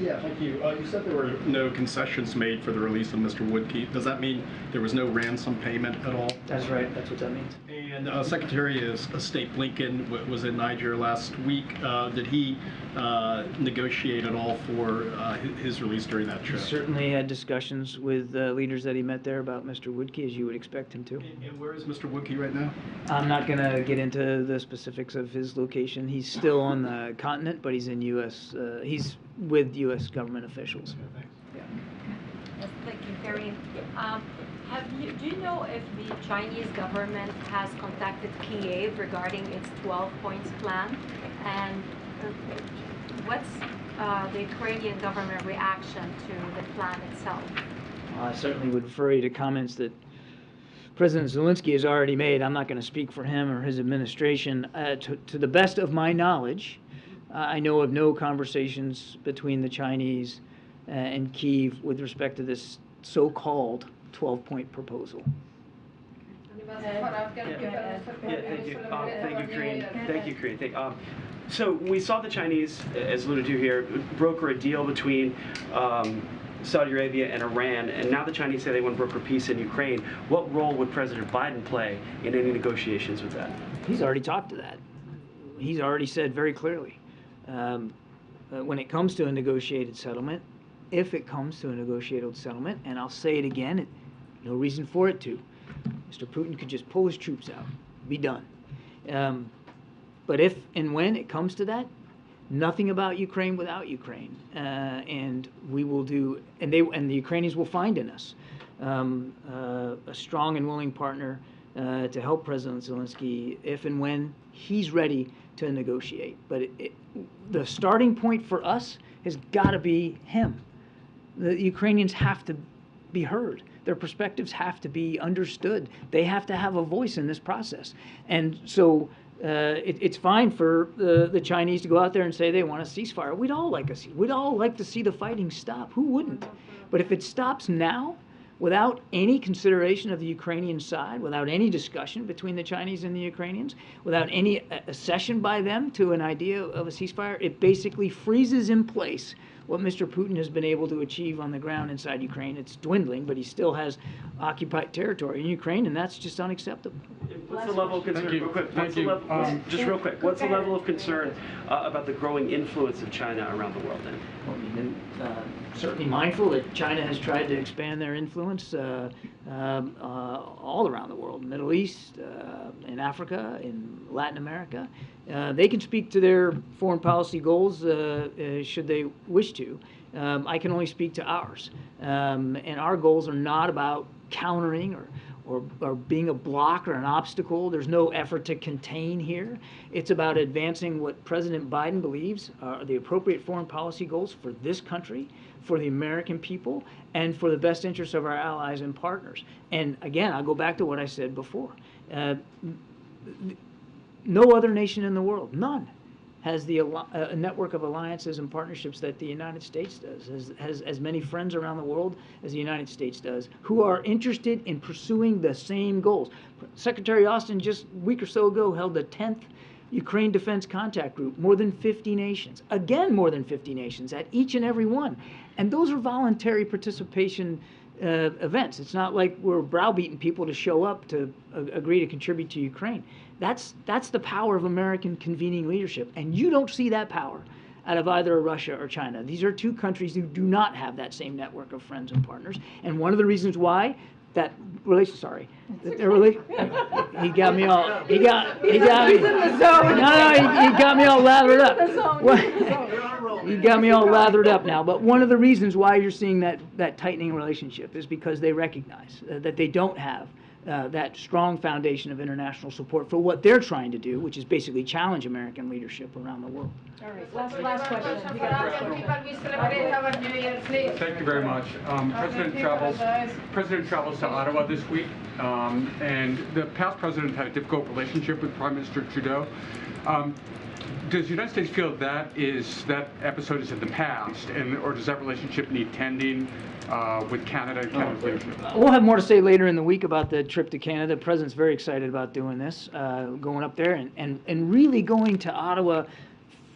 Yeah, thank you. You said there were no concessions made for the release of Mr. Woodke. Does that mean there was no ransom payment at all? That's right. That's what that means. And Secretary of State Blinken was in Niger last week. Did he negotiate at all for his release during that trip? He certainly had discussions with leaders that he met there about Mr. Woodke, as you would expect him to. And where is Mr. Woodke right now? I'm not going to get into the specifics of his location. He's still on the continent, but he's in U.S. He's with U.S. government officials. Yeah. Yes, thank you, Karine. Do you know if the Chinese government has contacted Kiev regarding its 12 points plan? And What's the Ukrainian government reaction to the plan itself? I certainly would refer you to comments that President Zelensky has already made. I'm not going to speak for him or his administration. To the best of my knowledge, I know of no conversations between the Chinese and Kyiv with respect to this so-called 12-point proposal. Yeah, thank you. Thank you, Karine. Thank you, Karine. So we saw the Chinese, as alluded to here, broker a deal between Saudi Arabia and Iran, and now the Chinese say they want to broker peace in Ukraine. What role would President Biden play in any negotiations with that? He's already talked to that. He's already said very clearly, when it comes to a negotiated settlement, if it comes to a negotiated settlement, and I'll say it again, no reason for it to, Mr. Putin could just pull his troops out, be done. But if and when it comes to that, nothing about Ukraine without Ukraine, and we will do, and the Ukrainians will find in us a strong and willing partner to help President Zelensky if and when he's ready to negotiate. But the starting point for us has got to be him. The Ukrainians have to be heard. Their perspectives have to be understood. They have to have a voice in this process. And so it's fine for the Chinese to go out there and say they want a ceasefire. We'd all like to see the fighting stop. Who wouldn't? But if it stops now, without any consideration of the Ukrainian side, without any discussion between the Chinese and the Ukrainians, without any accession by them to an idea of a ceasefire, it basically freezes in place what Mr. Putin has been able to achieve on the ground inside Ukraine. It's dwindling, but he still has occupied territory in Ukraine, and that's just unacceptable. What's the level of concern, real quick, just real quick, what's the level of concern about the growing influence of China around the world then? Certainly mindful that China has tried to expand their influence all around the world, Middle East, in Africa, in Latin America. They can speak to their foreign policy goals should they wish to. I can only speak to ours. And our goals are not about countering or being a block or an obstacle. There's no effort to contain here. It's about advancing what President Biden believes are the appropriate foreign policy goals for this country, for the American people, and for the best interests of our allies and partners. And again, I'll go back to what I said before. No other nation in the world, none, has a network of alliances and partnerships that the United States does, has as many friends around the world as the United States does, who are interested in pursuing the same goals. Secretary Austin just a week or so ago held the 10th Ukraine Defense Contact Group, more than 50 nations, again more than 50 nations at each and every one. And those are voluntary participation events. It's not like we're browbeating people to show up to agree to contribute to Ukraine. That's the power of American convening leadership, and you don't see that power out of either Russia or China. These are two countries who do not have that same network of friends and partners, and one of the reasons why that relation, sorry, he got me all, he got me, he got me all lathered up. He got me all lathered up now, but one of the reasons why you're seeing that tightening relationship is because they recognize that they don't have that strong foundation of international support for what they're trying to do, which is basically challenge American leadership around the world. All right, last question. Thank you very much. President travels to Ottawa this week, and the past president had a difficult relationship with Prime Minister Trudeau. Does the United States feel that episode is in the past, or does that relationship need tending with Canada and Canada's leadership? We'll have more to say later in the week about the trip to Canada. The president's very excited about doing this, going up there and really going to Ottawa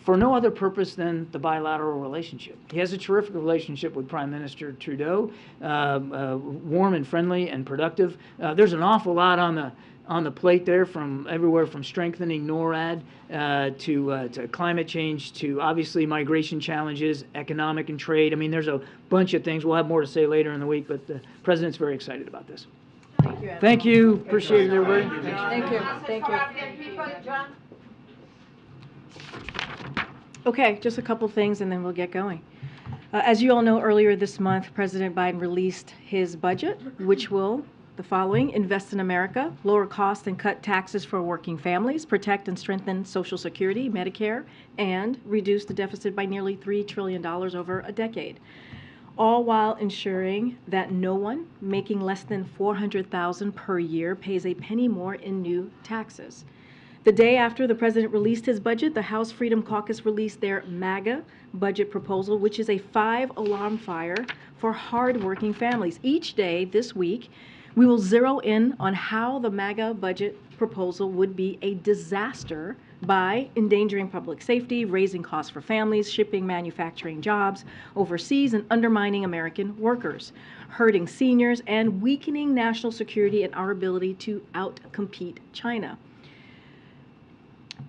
for no other purpose than the bilateral relationship. He has a terrific relationship with Prime Minister Trudeau, warm and friendly and productive. There's an awful lot on the plate there, from everywhere from strengthening NORAD to climate change to obviously migration challenges, economic and trade. I mean, there's a bunch of things. We'll have more to say later in the week, but the president's very excited about this. Thank you. Thank you. Appreciate it, everybody. Thank you. Thank you. Okay, just a couple things and then we'll get going. As you all know, earlier this month, President Biden released his budget, which will the following: invest in America, lower costs and cut taxes for working families, protect and strengthen Social Security, Medicare, and reduce the deficit by nearly $3 trillion over a decade, all while ensuring that no one making less than $400,000 per year pays a penny more in new taxes. The day after the president released his budget, the House Freedom Caucus released their MAGA budget proposal, which is a 5-alarm fire for hardworking families. Each day this week, we will zero in on how the MAGA budget proposal would be a disaster by endangering public safety, raising costs for families, shipping manufacturing jobs overseas, and undermining American workers, hurting seniors, and weakening national security and our ability to outcompete China.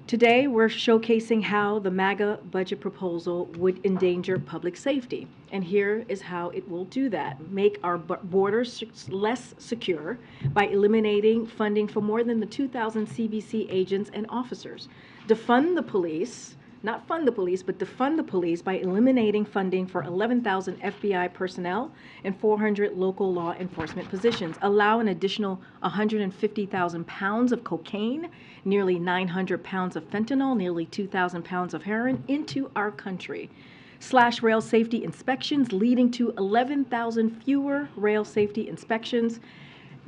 Today, we're showcasing how the MAGA budget proposal would endanger public safety. And here is how it will do that. Make our borders less secure by eliminating funding for more than the 2,000 CBC agents and officers. Defund the police, not fund the police, but defund the police by eliminating funding for 11,000 FBI personnel and 400 local law enforcement positions. Allow an additional 150,000 pounds of cocaine, nearly 900 pounds of fentanyl, nearly 2,000 pounds of heroin into our country. Slash rail safety inspections, leading to 11,000 fewer rail safety inspections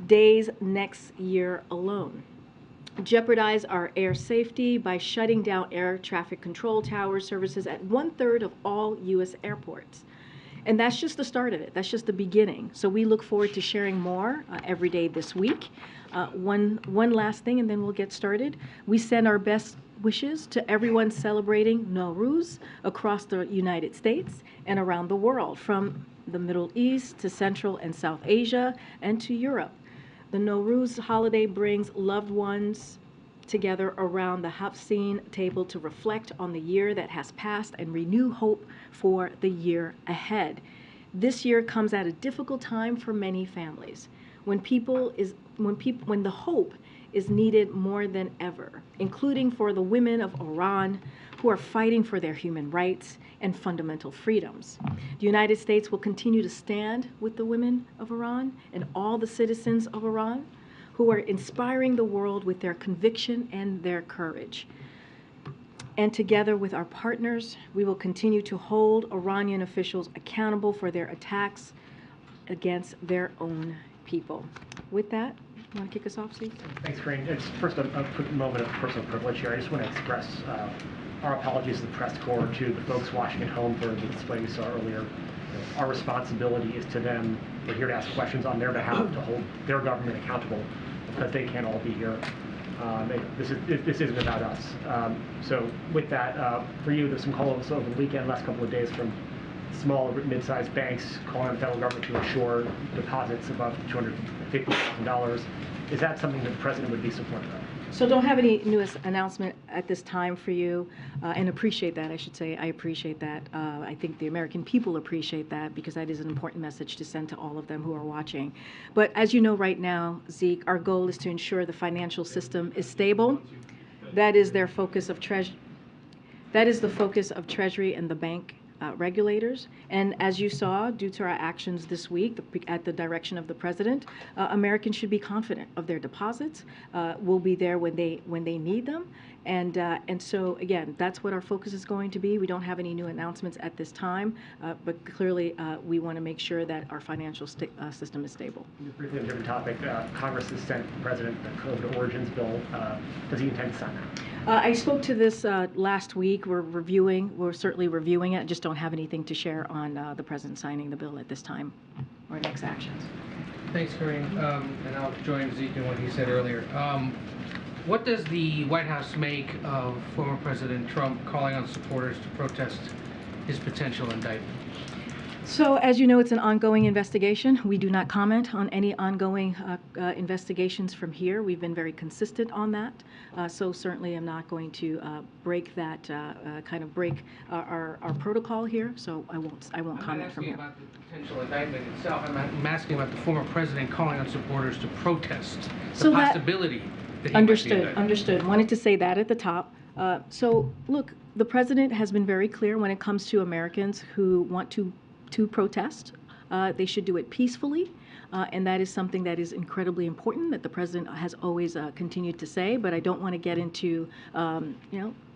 days next year alone. Jeopardize our air safety by shutting down air traffic control tower services at 1/3 of all U.S. airports. And that's just the start of it. That's just the beginning. So we look forward to sharing more every day this week. One last thing, and then we'll get started. We send our best wishes to everyone celebrating Nowruz across the United States and around the world, from the Middle East to Central and South Asia and to Europe. The Nowruz holiday brings loved ones together around the Hafseen table to reflect on the year that has passed and renew hope for the year ahead. This year comes at a difficult time for many families, when the hope is needed more than ever, including for the women of Iran who are fighting for their human rights and fundamental freedoms. The United States will continue to stand with the women of Iran and all the citizens of Iran who are inspiring the world with their conviction and their courage. And together with our partners, we will continue to hold Iranian officials accountable for their attacks against their own people. With that, you want to kick us off, Steve? Thanks, Karine. It's first a quick moment of personal privilege here. I just want to express our apologies to the press corps, to the folks watching at home for the display we saw earlier. Our responsibility is to them. We're here to ask questions on their behalf, to hold their government accountable, because they can't all be here. This isn't about us. So with that, for you, there's some calls over the weekend, last couple of days, from small, mid-sized banks calling on the federal government to ensure deposits above $250,000. Is that something that the president would be supportive of? So don't have any newest announcement at this time for you, and appreciate that, I should say. I appreciate that. I think the American people appreciate that, because that is an important message to send to all of them who are watching. But as you know right now, Zeke, our goal is to ensure the financial system is stable. That is their focus of That is the focus of Treasury and the bank regulators. And as you saw, due to our actions this week at the direction of the president, Americans should be confident of their deposits. We'll be there when they need them. And so, again, that's what our focus is going to be. We don't have any new announcements at this time, but clearly we want to make sure that our financial system is stable. Briefly on a different topic, Congress has sent the president the COVID origins bill. Does he intend to sign that? I spoke to this last week. We're certainly reviewing it. I just don't have anything to share on the president signing the bill at this time or next actions. Thanks, Karine. And I'll join Zeke in what he said earlier. What does the White House make of former President Trump calling on supporters to protest his potential indictment? So, as you know, it's an ongoing investigation. We do not comment on any ongoing investigations from here. We've been very consistent on that. So certainly I'm not going to break that, break our protocol here. So I won't comment from here. I'm not asking about the potential indictment itself. I'm asking about the former president calling on supporters to protest the possibility that he might be indicted. Understood. Wanted to say that at the top. So look, the president has been very clear when it comes to Americans who want to protest. They should do it peacefully. and that is something that is incredibly important that the president has always continued to say, but I don't want to get into,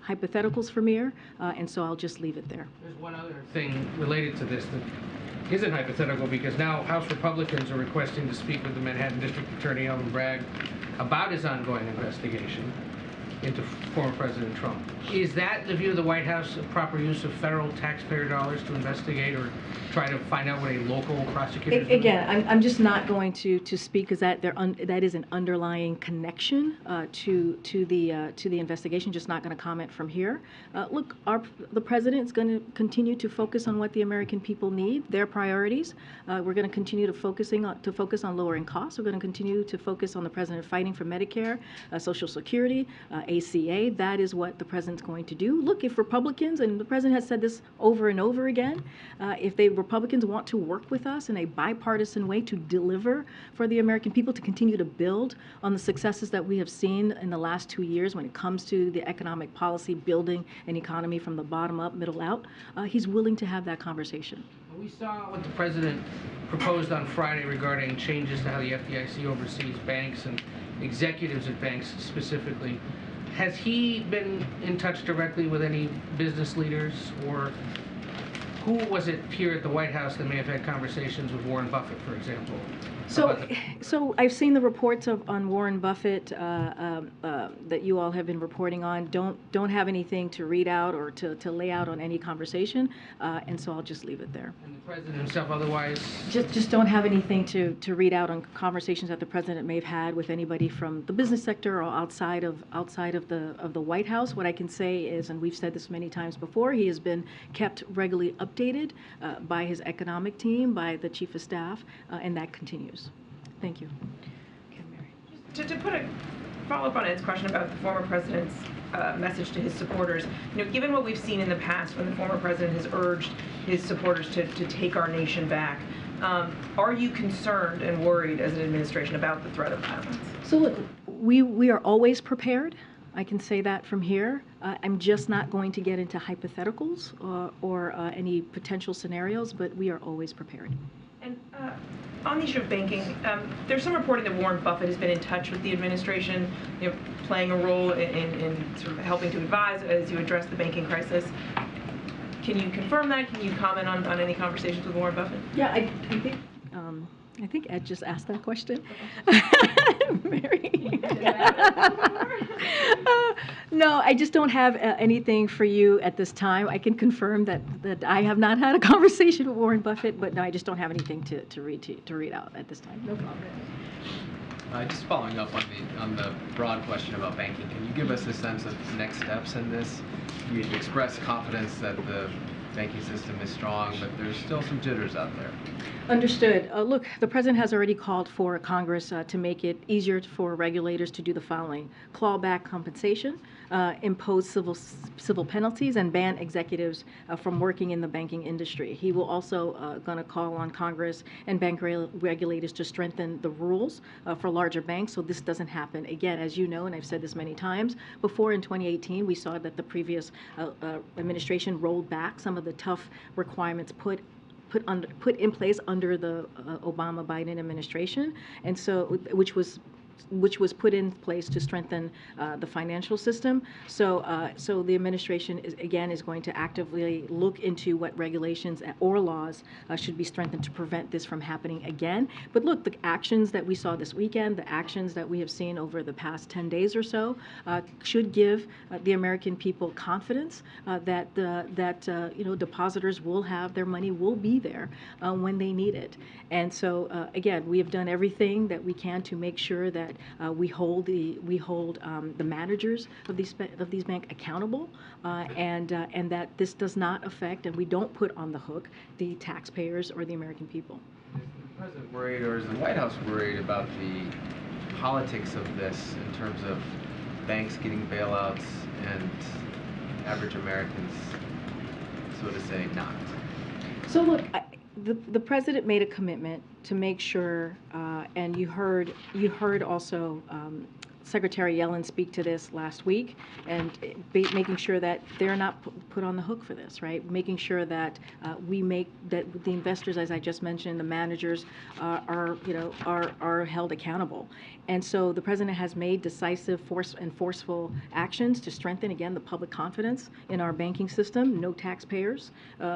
hypotheticals from here, and so I'll just leave it there. There's one other thing related to this that isn't hypothetical, because now House Republicans are requesting to speak with the Manhattan District Attorney Alvin Bragg about his ongoing investigation into former President Trump. Is that the view of the White House, a proper use of federal taxpayer dollars to investigate or try to find out what a local prosecutor is doing? Again, I'm just not going to speak, because that is an underlying connection to the investigation. Just not going to comment from here. Look, the president is going to continue to focus on what the American people need, their priorities. We're going to continue to focus on lowering costs. We're going to continue to focus on the president fighting for Medicare, Social Security, ACA. That is what the president's going to do. Look, if Republicans, and the president has said this over and over again, if Republicans want to work with us in a bipartisan way to deliver for the American people, to continue to build on the successes that we have seen in the last 2 years when it comes to the economic policy, building an economy from the bottom up, middle out, he's willing to have that conversation. We saw what the president proposed on Friday regarding changes to how the FDIC oversees banks and executives at banks specifically. Has he been in touch directly with any business leaders, or who was it here at the White House that may have had conversations with Warren Buffett, for example? So I've seen the reports on Warren Buffett that you all have been reporting on. Don't have anything to read out or to lay out on any conversation, and so I'll just leave it there. And the president himself, otherwise? Just don't have anything to read out on conversations that the president may have had with anybody from the business sector or outside of the White House. What I can say is, and we've said this many times before, he has been kept regularly updated by his economic team, by the chief of staff, and that continues. Thank you. Okay, Mary. To put a follow-up on Ed's question about the former president's message to his supporters, given what we've seen in the past when the former president has urged his supporters to take our nation back, are you concerned and worried as an administration about the threat of violence? So look, we are always prepared. I can say that from here. I'm just not going to get into hypotheticals or any potential scenarios, but we are always prepared. And on the issue of banking, there's some reporting that Warren Buffett has been in touch with the administration, playing a role in sort of helping to advise as you address the banking crisis. Can you confirm that? Can you comment on any conversations with Warren Buffett? Yeah, I think Ed just asked that question. Mary. No, I just don't have anything for you at this time. I can confirm that I have not had a conversation with Warren Buffett, but no, I just don't have anything to read out at this time. No problem. Just following up on the broad question about banking, can you give us a sense of next steps in this? You express confidence that the banking system is strong, but there's still some jitters out there. Understood. Look, the president has already called for Congress to make it easier for regulators to do the following: claw back compensation, impose civil penalties, and ban executives from working in the banking industry. He will also going to call on Congress and bank regulators to strengthen the rules for larger banks so this doesn't happen again. As you know, and I've said this many times before, in 2018 we saw that the previous administration rolled back some of the tough requirements put in place under the Obama-Biden administration, and so which was put in place to strengthen the financial system. So the administration is going to actively look into what regulations or laws should be strengthened to prevent this from happening again. But look, the actions that we saw this weekend, the actions that we have seen over the past 10 days or so, should give the American people confidence that depositors will have their money, will be there when they need it. And so again, we have done everything that we can to make sure that we hold the managers of these banks accountable, and that this does not affect, and we don't put on the hook, the taxpayers or the American people. Is the president worried, or is the White House worried about the politics of this in terms of banks getting bailouts and average Americans, so to say, not? So look, the president made a commitment to make sure, and you heard also Secretary Yellen speak to this last week, and making sure that they're not put on the hook for this, right? Making sure that that the investors, as I just mentioned, the managers are held accountable. And so the president has made decisive, forceful actions to strengthen, again, the public confidence in our banking system. No taxpayers'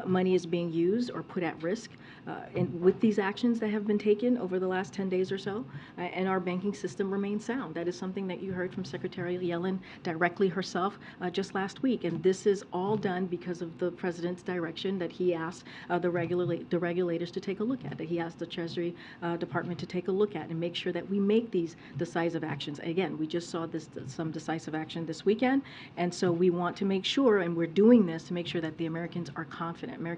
money is being used or put at risk with these actions that have been taken over the last 10 days or so, and our banking system remains sound. That is something that you heard from Secretary Yellen directly herself just last week, and this is all done because of the president's direction that he asked the regulators to take a look at, that he asked the Treasury Department to take a look at and make sure that we make these decisive actions. Again, we just saw some decisive action this weekend, and so we want to make sure, and we're doing this to make sure that the American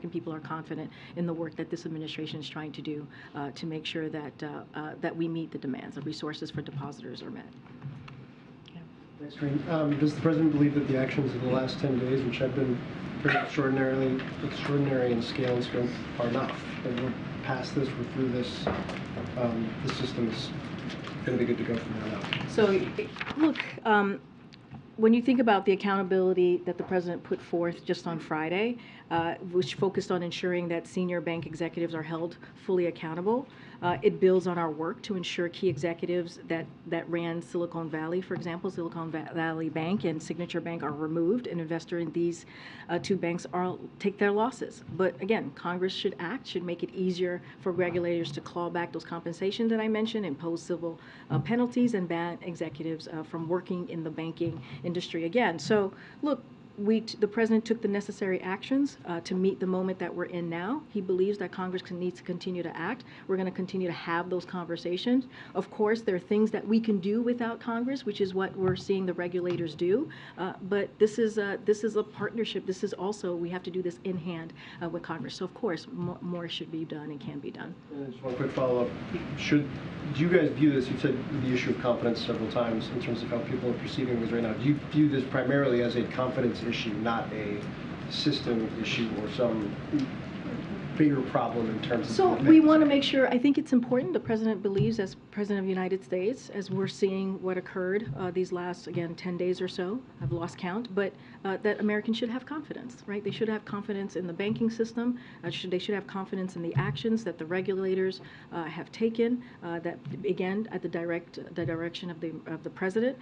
people are confident in the work that this administration is trying to do to make sure that we meet the demands, the resources for depositors are met. Thanks, Karine. Does the president believe that the actions of the last 10 days, which have been pretty extraordinary in scale and scope, are enough? That we're past this, we're through this, the system is going to be good to go from now on? So, look, when you think about the accountability that the president put forth just on Friday, which focused on ensuring that senior bank executives are held fully accountable, it builds on our work to ensure key executives that ran Silicon Valley, for example, Silicon Valley Bank and Signature Bank, are removed, and investors in these two banks take their losses. But again, Congress should act, should make it easier for regulators to claw back those compensations that I mentioned, impose civil penalties, and ban executives from working in the banking industry again. So, look, the president took the necessary actions to meet the moment that we're in now. He believes that Congress needs to continue to act. We're going to continue to have those conversations. Of course, there are things that we can do without Congress, which is what we're seeing the regulators do. But this is a partnership. This is also, we have to do this in hand with Congress. So of course, more should be done and can be done. Just one quick follow-up. Do you guys view this, you've said the issue of confidence several times in terms of how people are perceiving things right now. Do you view this primarily as a confidence issue, not a system issue or some bigger problem in terms of... So we want to make sure, I think it's important, the president believes, as president of the United States, as we're seeing what occurred these last, again, 10 days or so, I've lost count, but that Americans should have confidence, right? They should have confidence in the banking system. They should have confidence in the actions that the regulators have taken, that, again, at the direction of the president.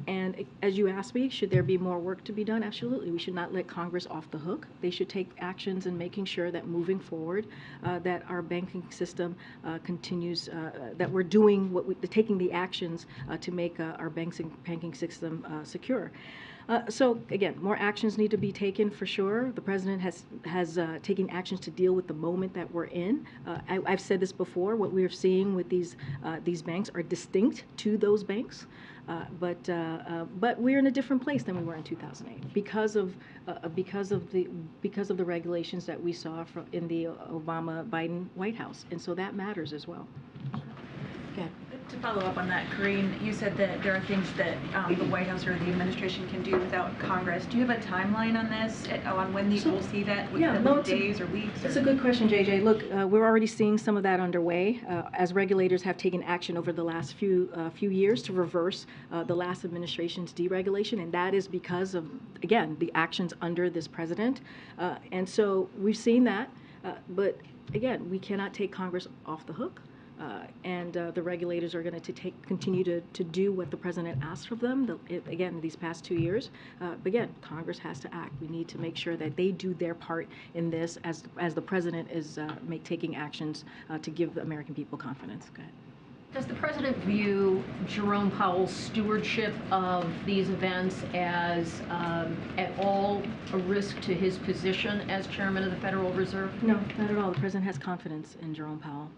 And as you asked me, should there be more work to be done? Absolutely. We should not let Congress off the hook. They should take actions in making sure that moving forward, that our banking system continues, that we're doing taking the actions to make our banking system secure. So again, more actions need to be taken for sure. The president has taken actions to deal with the moment that we're in. I've said this before. What we're seeing with these banks are distinct to those banks. But we're in a different place than we were in 2008 because of the regulations that we saw in the Obama-Biden White House, and so that matters as well. Okay. To follow up on that, Karine, you said that there are things that the White House or the administration can do without Congress. Do you have a timeline on this, on when we'll see that? Within days or weeks? It's a good question, JJ. Look, we're already seeing some of that underway as regulators have taken action over the last few years to reverse the last administration's deregulation, and that is because of, again, the actions under this president. And so we've seen that, but again, we cannot take Congress off the hook. And the regulators are going to continue to do what the president asked of them, again, these past 2 years. But again, Congress has to act. We need to make sure that they do their part in this as the president is taking actions to give the American people confidence. Go ahead. Does the president view Jerome Powell's stewardship of these events as at all a risk to his position as chairman of the Federal Reserve? No, not at all. The president has confidence in Jerome Powell.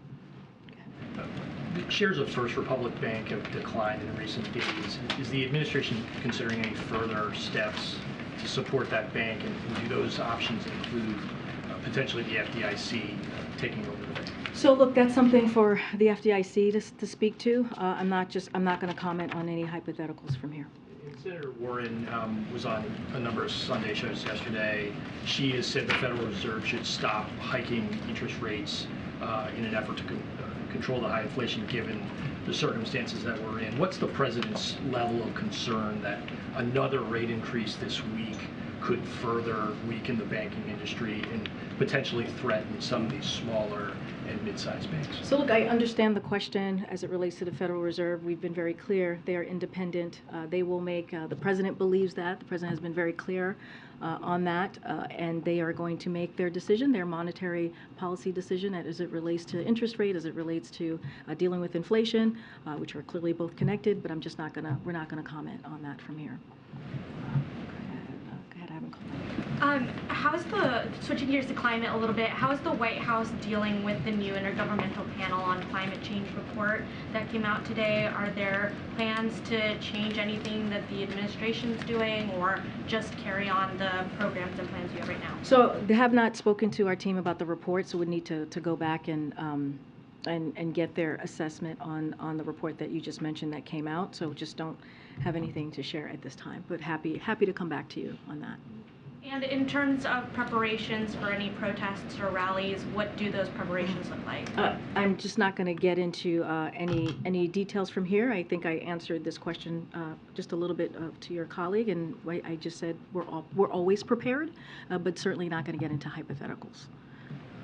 The shares of First Republic Bank have declined in recent days. Is the administration considering any further steps to support that bank, and do those options include potentially the FDIC taking over the bank? So look, that's something for the FDIC to speak to. I'm not going to comment on any hypotheticals from here. Senator Warren was on a number of Sunday shows yesterday. She has said the Federal Reserve should stop hiking interest rates in an effort to control the high inflation, given the circumstances that we're in, what's the president's level of concern that another rate increase this week could further weaken the banking industry and potentially threaten some of these smaller and mid-sized banks? So look, I understand the question as it relates to the Federal Reserve. We've been very clear. They are independent. They will make, the president believes that. The president has been very clear on that, and they are going to make their decision, their monetary policy decision as it relates to interest rate, as it relates to dealing with inflation, which are clearly both connected, but we're not gonna comment on that from here. How's switching gears to climate a little bit, how is the White House dealing with the new Intergovernmental Panel on Climate Change report that came out today? Are there plans to change anything that the administration's doing, or just carry on the programs and plans you have right now? So they have not spoken to our team about the report, so we need to go back and get their assessment on the report that you just mentioned that came out. So just don't have anything to share at this time, but happy to come back to you on that. And in terms of preparations for any protests or rallies, what do those preparations look like? I'm just not going to get into any details from here. I think I answered this question just a little bit to your colleague, and I just said we're always prepared, but certainly not going to get into hypotheticals.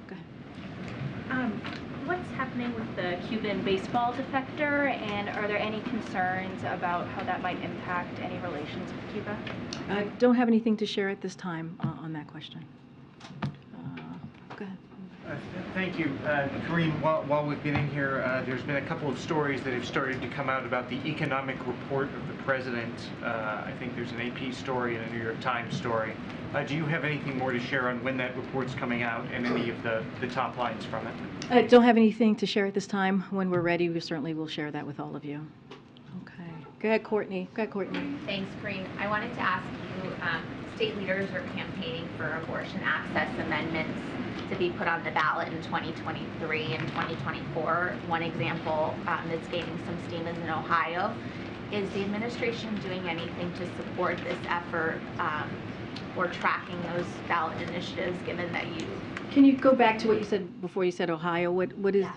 Go ahead. What's happening with the Cuban baseball defector, and are there any concerns about how that might impact any relations with Cuba? I don't have anything to share at this time on that question. Go ahead. Thank you. Karine, while we've been in here, there's been a couple of stories that have started to come out about the economic report of the president. I think there's an AP story and a New York Times story. Do you have anything more to share on when that report's coming out and any of the top lines from it? I don't have anything to share at this time. When we're ready, we certainly will share that with all of you. Okay. Go ahead, Courtney. Thanks, Karine. I wanted to ask you, state leaders are campaigning for abortion access amendments to be put on the ballot in 2023 and 2024. One example that's gaining some steam is in Ohio. Is the administration doing anything to support this effort or tracking those ballot initiatives, given that you... Can you go back to what you said before you said Ohio? What is... Yeah.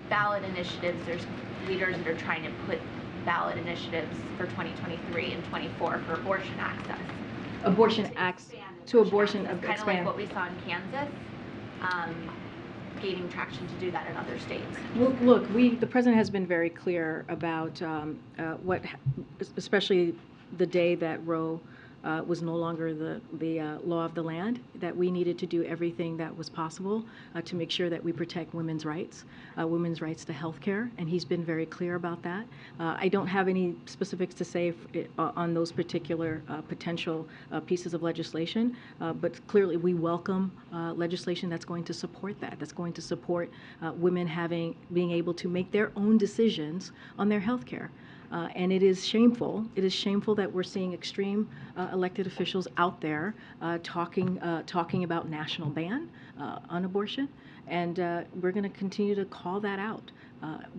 Ballot initiatives, there's leaders that are trying to put ballot initiatives for 2023 and 24 for abortion access. Abortion access to abortion access, kind of like what we saw in Kansas, gaining traction to do that in other states. Well, look, the president has been very clear about especially the day that Roe was no longer the law of the land, that we needed to do everything that was possible to make sure that we protect women's rights to health care, and he's been very clear about that. I don't have any specifics to say on those particular potential pieces of legislation, but clearly we welcome legislation that's going to support that, that's going to support women being able to make their own decisions on their health care. And it is shameful. It is shameful that we're seeing extreme elected officials out there talking about national ban on abortion, and we're going to continue to call that out.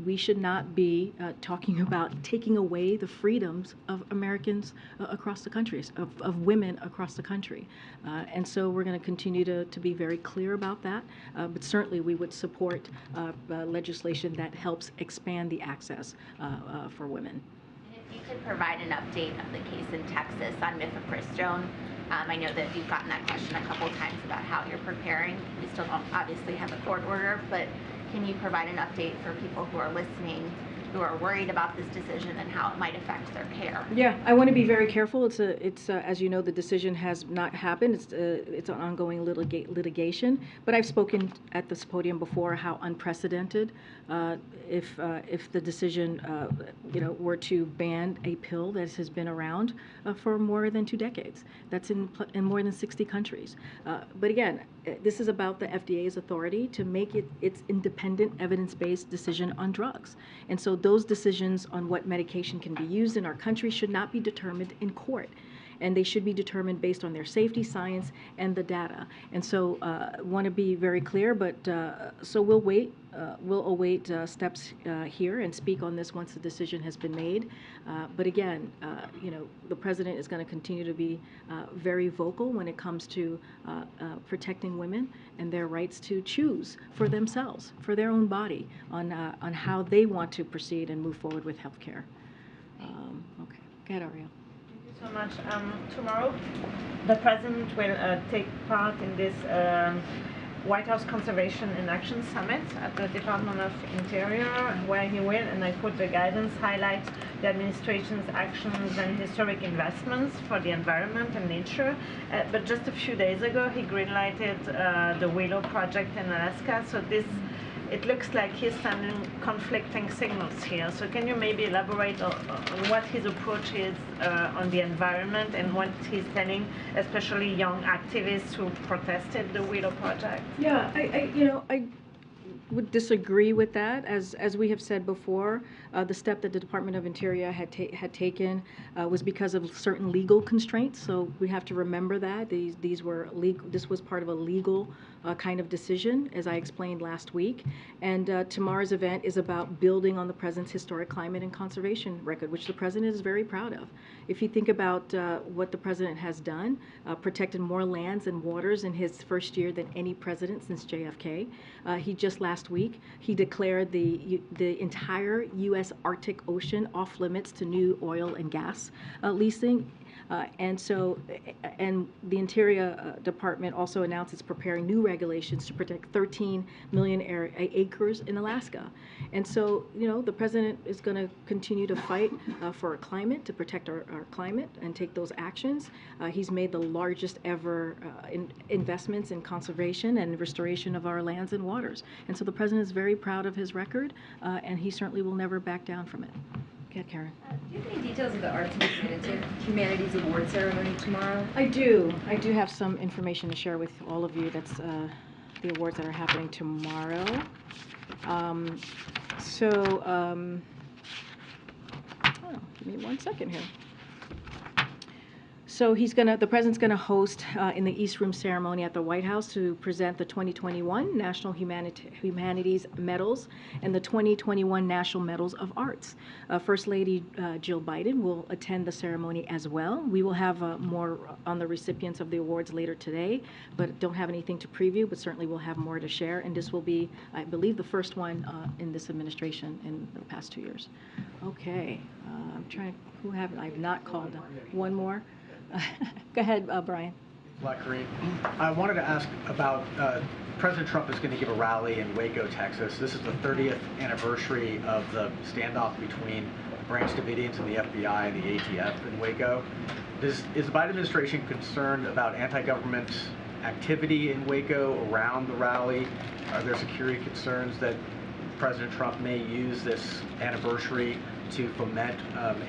We should not be talking about taking away the freedoms of Americans across the country, of women across the country. And so we're going to continue to be very clear about that. But certainly we would support legislation that helps expand the access for women. And if you could provide an update of the case in Texas on mifepristone. I know that you've gotten that question a couple of times about how you're preparing. We still don't obviously have a court order, but can you provide an update for people who are listening, who are worried about this decision and how it might affect their care? Yeah, I want to be very careful. It's as you know, the decision has not happened. It's an ongoing litigation. But I've spoken at this podium before how unprecedented if the decision were to ban a pill that has been around for more than 2 decades. That's in more than 60 countries. But again, this is about the FDA's authority to make its independent, evidence-based decision on drugs. And so those decisions on what medication can be used in our country should not be determined in court. and they should be determined based on their safety, science, and the data. And so want to be very clear, but so we'll wait. We'll await steps here and speak on this once the decision has been made. But again, you know, the president is going to continue to be very vocal when it comes to protecting women and their rights to choose for themselves, for their own body, on how they want to proceed and move forward with health care. Okay, go ahead, Ariel. Thank you so much. Tomorrow, the president will take part in this White House Conservation and Action Summit at the Department of Interior, where he will, and I quote the guidance, highlight the administration's actions and historic investments for the environment and nature. But just a few days ago, he greenlighted the Willow project in Alaska. So it looks like he's sending conflicting signals here. So can you maybe elaborate on what his approach is on the environment and what he's telling, especially young activists who protested the Willow project? Yeah, I would disagree with that. As we have said before, the step that the Department of Interior had taken was because of certain legal constraints. So we have to remember that these were legal. This was part of a legal kind of decision, as I explained last week. And tomorrow's event is about building on the president's historic climate and conservation record, which the president is very proud of. If you think about what the president has done, protected more lands and waters in his first year than any president since JFK. He just last week, he declared the entire U.S. Arctic Ocean off limits to new oil and gas leasing. And the Interior Department also announced it's preparing new regulations to protect 13 million acres in Alaska. And so, you know, the president is going to continue to fight for our climate, to protect our climate and take those actions. He's made the largest ever investments in conservation and restoration of our lands and waters. And so the president is very proud of his record, and he certainly will never back down from it. Go ahead, Karen. Do you have any details of the Arts and Humanities Award ceremony tomorrow? I do. I do have some information to share with all of you. That's the awards that are happening tomorrow. Give me 1 second here. So the president's gonna host in the East Room ceremony at the White House to present the 2021 National Humanities Medals and the 2021 National Medals of Arts. First Lady Jill Biden will attend the ceremony as well. We will have more on the recipients of the awards later today, but don't have anything to preview, but certainly we'll have more to share. And this will be, I believe, the first one in this administration in the past 2 years. Okay, I'm trying, I've not called, one more. Go ahead, Brian. Karine. I wanted to ask about President Trump is going to give a rally in Waco, Texas. This is the 30th anniversary of the standoff between Branch Davidians and the FBI and the ATF in Waco. Is the Biden administration concerned about anti-government activity in Waco around the rally? Are there security concerns that President Trump may use this anniversary to foment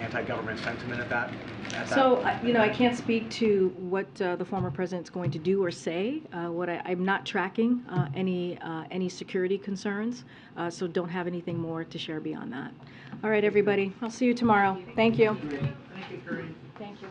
anti-government sentiment at that? I can't speak to what the former president's going to do or say. I'm not tracking any security concerns, so don't have anything more to share beyond that. All right, everybody. I'll see you tomorrow. Thank you. Thank you, Kirby. Thank you.